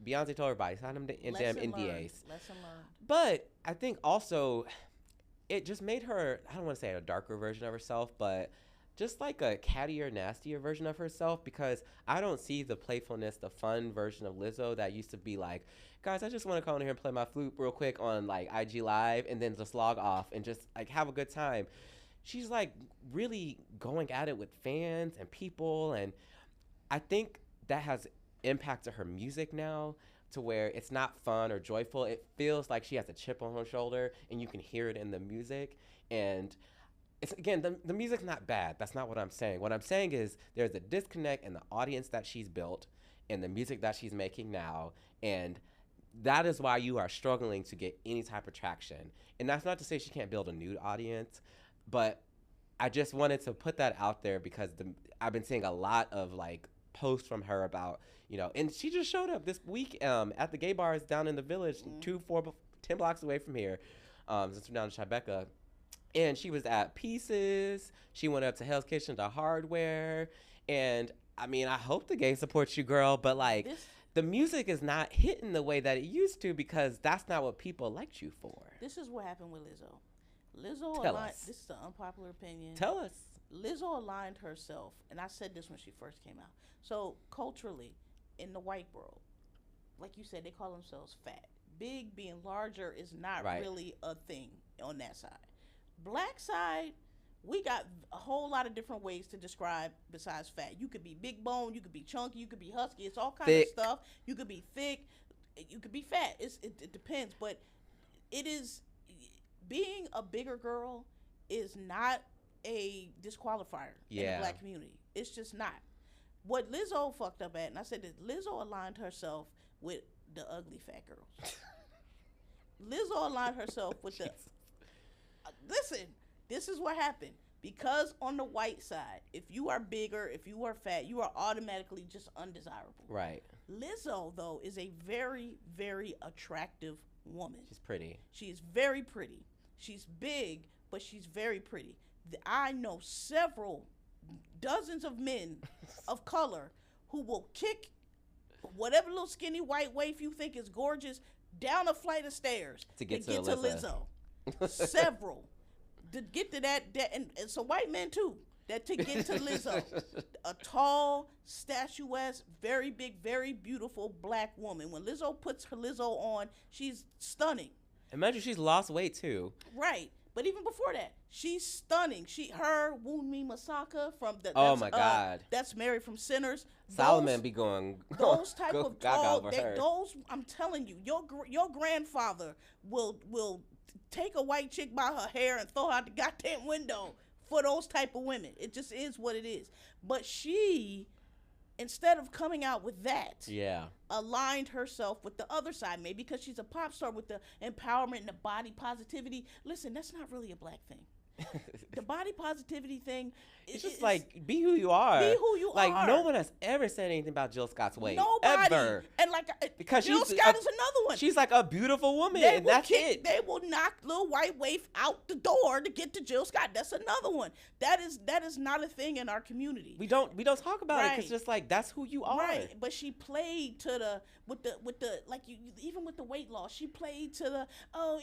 Beyonce told everybody, sign them in damn NDAs. Lesson learned. But I think also it just made her, I don't want to say a darker version of herself, but just like a cattier, nastier version of herself, because I don't see the playfulness, the fun version of Lizzo that used to be like, guys, I just want to come in here and play my flute real quick on like IG Live and then just log off and just like have a good time. She's like really going at it with fans and people, and I think that has impacted her music now to where it's not fun or joyful. It feels like she has a chip on her shoulder, and you can hear it in the music. And it's again, the music's not bad. That's not what I'm saying. What I'm saying is there's a disconnect in the audience that she's built and the music that she's making now, and that is why you are struggling to get any type of traction. And that's not to say she can't build a new audience, but I just wanted to put that out there because I've been seeing a lot of like posts from her about, and she just showed up this week at the gay bars down in the Village, 10 blocks away from here, since we're down in Tribeca. And she was at Pieces. She went up to Hell's Kitchen to Hardware. And I mean, I hope the gay supports you, girl, but like the music is not hitting the way that it used to because that's not what people liked you for. This is what happened with Lizzo. Tell us. This is an unpopular opinion. Tell us. Lizzo aligned herself, and I said this when she first came out. So culturally, in the white world, like you said, they call themselves fat. Big, being larger is not really a thing on that side. Black side, we got a whole lot of different ways to describe besides fat. You could be big bone, you could be chunky, you could be husky. It's all kinds of stuff. You could be thick, you could be fat. It depends, but it is being a bigger girl is not a disqualifier in the black community. It's just not. What Lizzo fucked up at, and I said that Lizzo aligned herself with the ugly fat girls. Lizzo aligned herself with the. Listen, this is what happened. Because on the white side, if you are bigger, if you are fat, you are automatically just undesirable. Right. Lizzo, though, is a very, very attractive woman. She's pretty. She's very pretty. She's big, but she's very pretty. I know dozens of men of color who will kick whatever little skinny white waif you think is gorgeous down a flight of stairs to get to Lizzo. Several to get to that and some white men too that to get to Lizzo. A tall, statuesque, very big, very beautiful black woman. When Lizzo puts her Lizzo on, she's stunning. Imagine she's lost weight too. Right. But even before that, she's stunning. Her Wunmi Masaka from the my God, that's Mary from Sinners. Solomon be going those type of tall. Those I'm telling you, your grandfather will take a white chick by her hair and throw her out the goddamn window for those type of women. It just is what it is. But she, instead of coming out with that, aligned herself with the other side, maybe because she's a pop star with the empowerment and the body positivity. Listen, that's not really a black thing. The body positivity thing, it's just like be who you are. Be who you are. Like no one has ever said anything about Jill Scott's weight. Nobody. Ever. And because Jill Scott is another one. She's like a beautiful woman, and that's it. They will knock little white waif out the door to get to Jill Scott. That's another one. That is not a thing in our community. We don't talk about it. It's just like that's who you are. Right. But she played to with the like even with the weight loss, she played to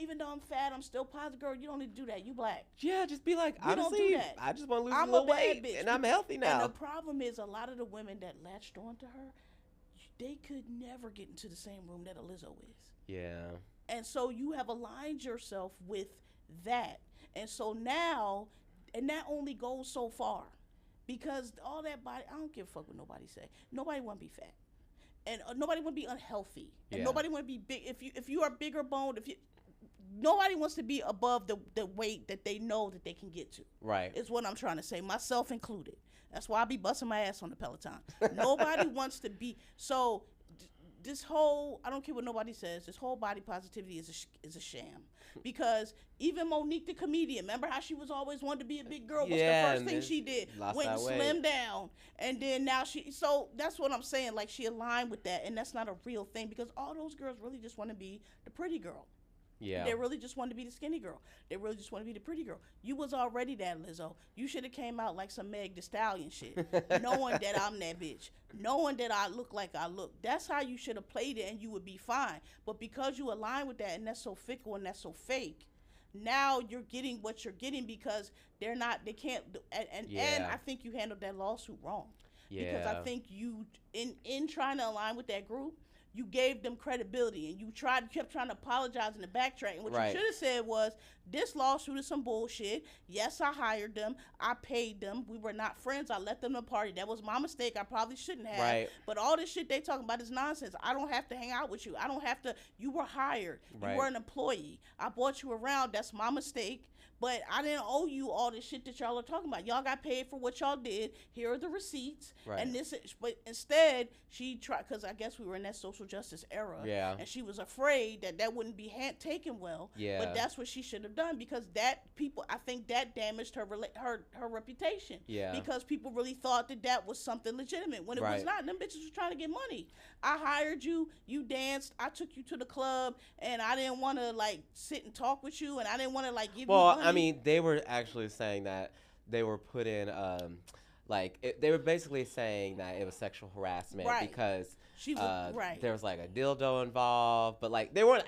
even though I'm fat, I'm still positive. Girl, you don't need to do that. You black. Yeah, just be like, honestly, don't do that. I just want to lose a little weight, and I'm healthy now. And the problem is, a lot of the women that latched onto her, they could never get into the same room that a Lizzo is. Yeah. And so you have aligned yourself with that. And so now, and that only goes so far. Because all that body, I don't give a fuck what nobody say. Nobody want to be fat. And nobody want to be unhealthy. And nobody want to be big. If you are bigger boned, nobody wants to be above the weight that they know that they can get to. Right. Is what I'm trying to say, myself included. That's why I be busting my ass on the Peloton. Nobody wants to be. So this whole, I don't care what nobody says, this whole body positivity is a sham. Because even Monique the comedian, remember how she was always wanted to be a big girl? What's the first thing she did? Went and slimmed down. And then now so that's what I'm saying. Like she aligned with that. And that's not a real thing because all those girls really just want to be the pretty girl. Yeah. They really just want to be the skinny girl. They really just want to be the pretty girl. You was already that, Lizzo. You should have came out like some Meg Thee Stallion shit, knowing that I'm that bitch, knowing that I look like I look. That's how you should have played it, and you would be fine. But because you align with that, and that's so fickle and that's so fake, now you're getting what you're getting because they can't. And I think you handled that lawsuit wrong. Yeah. Because I think you, in trying to align with that group, you gave them credibility and you kept trying to apologize in the backtrack. And what you should have said was, this lawsuit is some bullshit. Yes, I hired them. I paid them. We were not friends. I let them to party. That was my mistake. I probably shouldn't have. Right. But all this shit they talking about is nonsense. I don't have to hang out with you. I don't have to. You were hired. Right. You were an employee. I brought you around. That's my mistake. But I didn't owe you all this shit that y'all are talking about. Y'all got paid for what y'all did. Here are the receipts. Right. And this, but instead, she tried, because I guess we were in that social justice era. Yeah. And she was afraid that wouldn't be taken well. Yeah. But that's what she should have done, because I think that damaged her reputation. Yeah. Because people really thought that was something legitimate when it was not. Them bitches was trying to get money. I hired you. You danced. I took you to the club, and I didn't want to like sit and talk with you, and I didn't want to like give you money. I mean, they were actually saying that they were put in, they were basically saying that it was sexual harassment because there was like a dildo involved, but like they weren't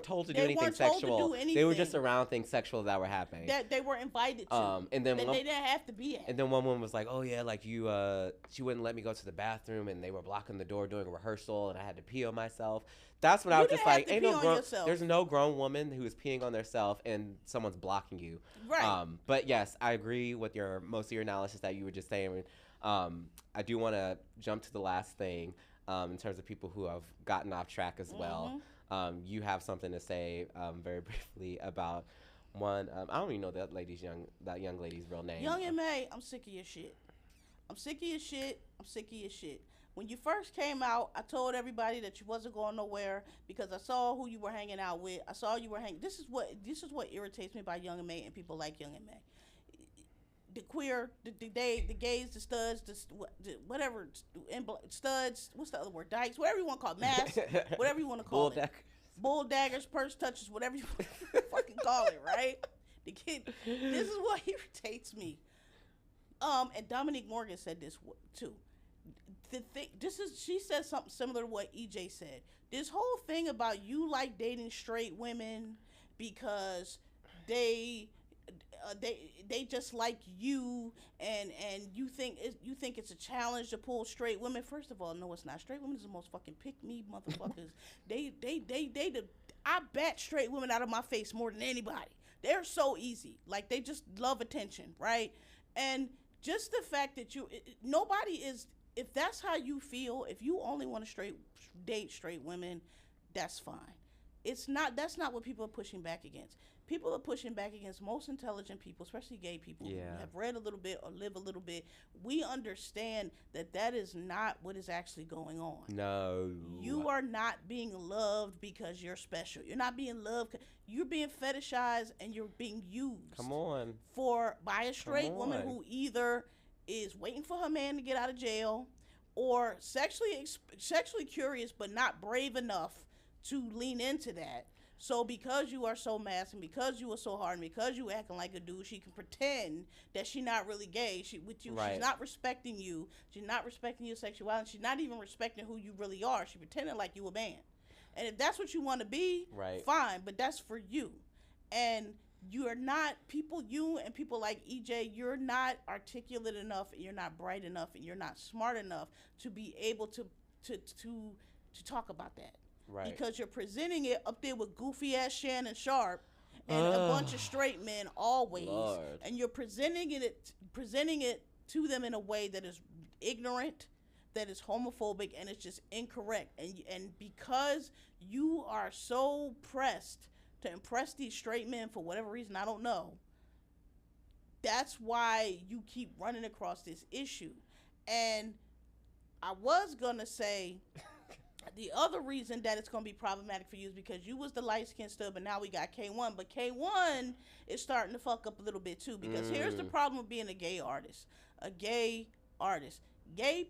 told to do anything sexual. They were just around things sexual that were happening. That they were invited to. And then they didn't have to be at. And then one woman was like, "Oh yeah, like you, she wouldn't let me go to the bathroom, and they were blocking the door during a rehearsal, and I had to pee on myself." That's what I was just like, there's no grown woman who is peeing on herself and someone's blocking you. Right. But yes, I agree with most of your analysis that you were just saying. I do want to jump to the last thing in terms of people who have gotten off track as well. You have something to say very briefly about one. I don't even know that young lady's real name. Young M.A., I'm sick of your shit. When you first came out, I told everybody that you wasn't going nowhere because I saw who you were hanging out with. I saw you were hanging. This is what irritates me about Young M.A. and people like Young M.A. The queer, the gays, the studs, whatever, studs. What's the other word? Dykes, whatever you want to call it, mass, whatever you want to call it. Bull daggers, purse touches, whatever you fucking call it, right? The kid. This is what irritates me. And Dominique Morgan said this too. She said something similar to what EJ said. This whole thing about you like dating straight women because they just like you, and you think it's a challenge to pull straight women. First of all, no, it's not. Straight women is the most fucking pick me motherfuckers. I bat straight women out of my face more than anybody. They're so easy. Like, they just love attention, right? And just the fact that nobody is. If that's how you feel, if you only want to date straight women, that's fine. That's not what people are pushing back against. People are pushing back against most intelligent people, especially gay people who have read a little bit or live a little bit. We understand that is not what is actually going on. No. You are not being loved because you're special. You're not being loved. You're being fetishized and you're being used. Come on. By a straight woman who either is waiting for her man to get out of jail or sexually curious but not brave enough to lean into that. So because you are so masked and because you are so hard and because you acting like a dude, she can pretend that she's not really gay. She's not respecting you. She's not respecting your sexuality. She's not even respecting who you really are. She's pretending like you a man. And if that's what you want to be, fine, but that's for you. And you are not you and people like EJ, you're not articulate enough, and you're not bright enough, and you're not smart enough to be able to talk about that. Right. Because you're presenting it up there with goofy ass Shannon Sharp and a bunch of straight men always. Lord. And you're presenting it to them in a way that is ignorant, that is homophobic, and it's just incorrect. And because you are so pressed to impress these straight men for whatever reason, I don't know, that's why you keep running across this issue. And I was gonna say the other reason that it's gonna be problematic for you is because you was the light-skinned stud, but now we got K1. But K1 is starting to fuck up a little bit too, because here's the problem with being a gay artist. Gay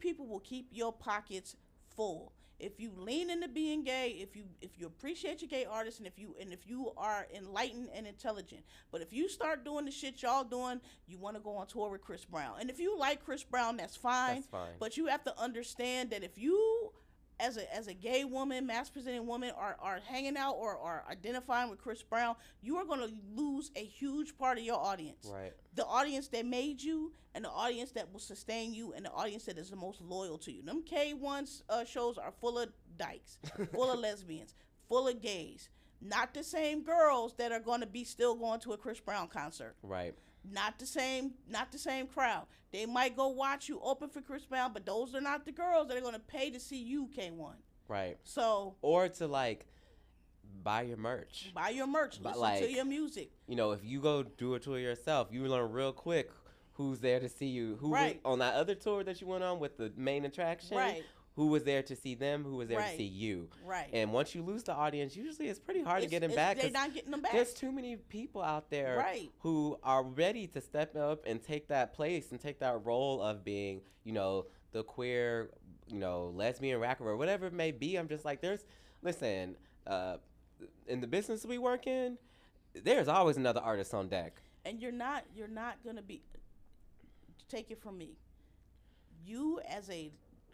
people will keep your pockets full. If you lean into being gay, if you appreciate your gay artists, and if you are enlightened and intelligent, but if you start doing the shit y'all doing, you want to go on tour with Chris Brown. And if you like Chris Brown, that's fine. But you have to understand that if you, as a gay woman, mass presenting woman, are hanging out or are identifying with Chris Brown, you are going to lose a huge part of your audience. Right. The audience that made you, and the audience that will sustain you, and the audience that is the most loyal to you. Them K1 shows are full of dykes, full of lesbians, full of gays. Not the same girls that are going to be still going to a Chris Brown concert. Right. Not the same crowd. They might go watch you open for Chris Brown, but those are not the girls that are going to pay to see you, K1. Right. So, or to like buy your merch. Buy your merch. Listen to your music. You know, if you go do a tour yourself, you learn real quick who's there to see you. Who was on that other tour that you went on with the main attraction. Right. Who was there to see them? Who was there to see you? Right. And once you lose the audience, usually it's pretty hard to get them back. They're not getting them back. There's too many people out there who are ready to step up and take that place and take that role of being, you know, the queer, you know, lesbian rapper or whatever it may be. I'm just like, listen, in the business we work in, there's always another artist on deck. And you're not gonna be. Take it from me. You as a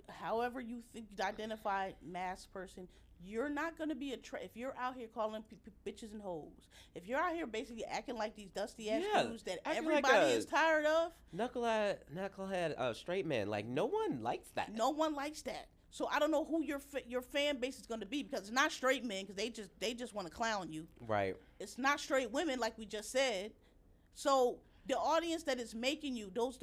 however you think you identify mass person, you're not going to be if you're out here calling bitches and hoes, if you're out here basically acting like these dusty ass dudes that everybody is tired of, knucklehead straight man, like no one likes that. No one likes that. So I don't know who your fan base is going to be, because it's not straight men, because they just want to clown you. Right. It's not straight women, like we just said. So the audience that is making you those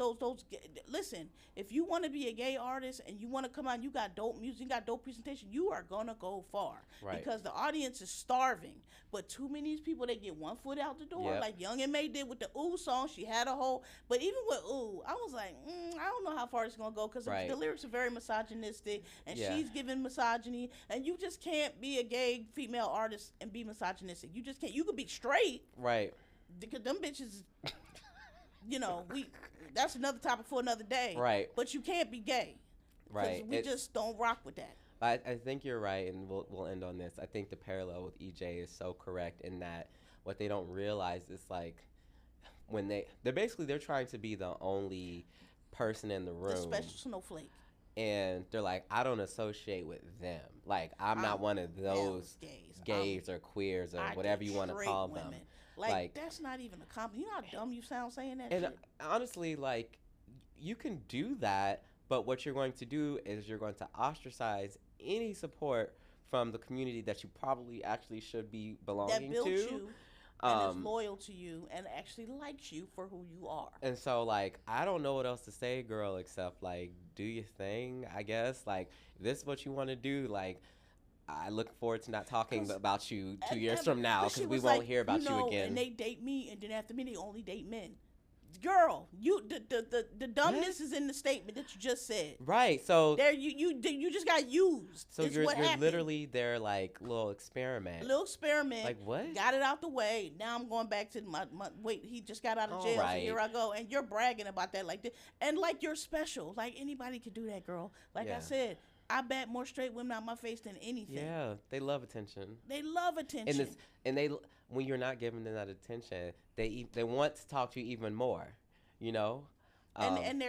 listen, if you want to be a gay artist and you want to come out, you got dope music, you got dope presentation, you are gonna go far. Right. Because the audience is starving. But too many of these people, they get one foot out the door, like Young M.A did with the Ooh song. She had a whole, but even with Ooh, I was like, I don't know how far it's gonna go, because the lyrics are very misogynistic, and she's giving misogyny, and you just can't be a gay female artist and be misogynistic. You just can't. You could be straight, right? Because them bitches. You know, that's another topic for another day. Right. But you can't be gay. Right. We just don't rock with that. I think you're right, and we'll end on this. I think the parallel with EJ is so correct in that what they don't realize is, like, when they're trying to be the only person in the room. The special snowflake. And they're like, I don't associate with them. Like, I'm not one of those gays or queers or whatever you want to call them. Like, that's not even a compliment. You know how dumb you sound saying that and shit? Honestly, like, you can do that, but what you're going to do is you're going to ostracize any support from the community that you probably actually should be belonging to. That built you and is loyal to you and actually likes you for who you are. And so, like, I don't know what else to say, girl, except, like, do your thing, I guess. Like, if this is what you want to do, like, I look forward to not talking about you 2 years from now, because we won't hear about you again. And they date me, and then after me, they only date men. Girl, the dumbness is in the statement that you just said. Right. So there, you just got used. So you're literally their, like, little experiment. Like, what? Got it out the way. Now I'm going back to my wait. He just got out of jail. Right. So here I go, and you're bragging about that like this, and like you're special. Like anybody could do that, girl. Like I said. I bat more straight women out my face than anything. Yeah, they love attention. They love attention. And when you're not giving them that attention, they want to talk to you even more. You know. And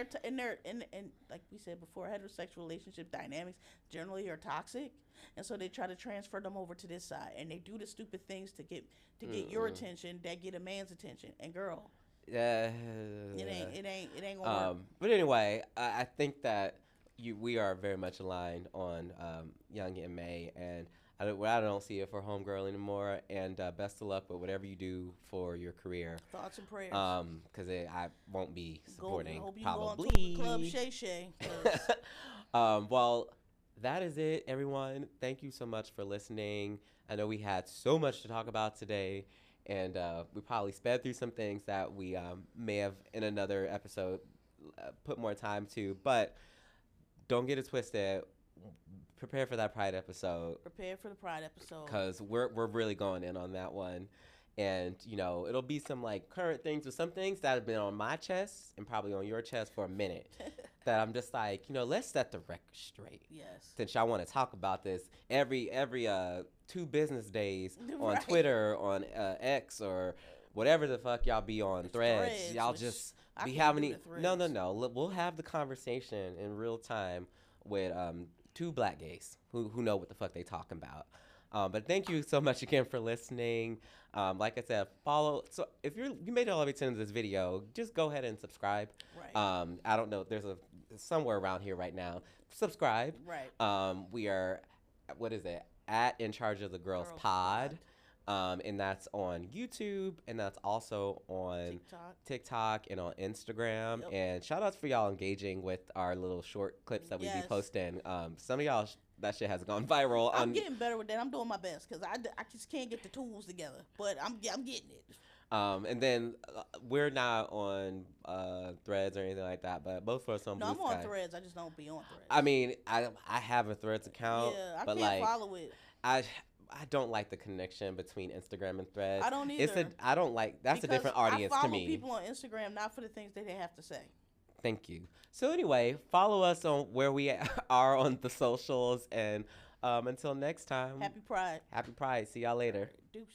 like we said before, heterosexual relationship dynamics generally are toxic, and so they try to transfer them over to this side, and they do the stupid things to get your attention that get a man's attention. And girl, it ain't gonna work. But anyway, I think that. We are very much aligned on Young M.A, and I don't see it for Homegirl anymore. And best of luck with whatever you do for your career. Thoughts and prayers. Because I won't be supporting. Hope you probably. go on to Club Shay. Well, that is it, everyone. Thank you so much for listening. I know we had so much to talk about today, and we probably sped through some things that we may have in another episode put more time to, but. Don't get it twisted. Prepare for that Pride episode. Prepare for the Pride episode. Because we're really going in on that one. And, you know, it'll be some, like, current things or some things that have been on my chest and probably on your chest for a minute. That I'm just like, you know, let's set the record straight. Yes. Since y'all want to talk about this every 2 business days on Twitter, on X, or whatever the fuck y'all be on threads. Y'all just be having No. We'll have the conversation in real time with 2 black gays who know what the fuck they talking about. But thank you so much again for listening. Like I said, follow. So if you made it all the way to the end of this video, just go ahead and subscribe. Right. I don't know. There's somewhere around here right now. Subscribe. Right. We are, what is it? At In Charge of the Girls Pod. And that's on YouTube, and that's also on TikTok and on Instagram. Yep. And shout outs for y'all engaging with our little short clips that we be posting. Some of y'all, that shit has gone viral. I'm getting better with that. I'm doing my best because I just can't get the tools together, but I'm getting it. And then we're not on Threads or anything like that, but both of us on Blue Sky. I'm on Threads. I just don't be on Threads. I mean, I have a Threads account. Yeah, I can't follow it. I don't like the connection between Instagram and Threads. I don't either. I don't like. That's because a different audience to me. I follow people on Instagram not for the things that they have to say. Thank you. So anyway, follow us on where we are on the socials, and until next time. Happy Pride. Happy Pride. See y'all later. Deuce.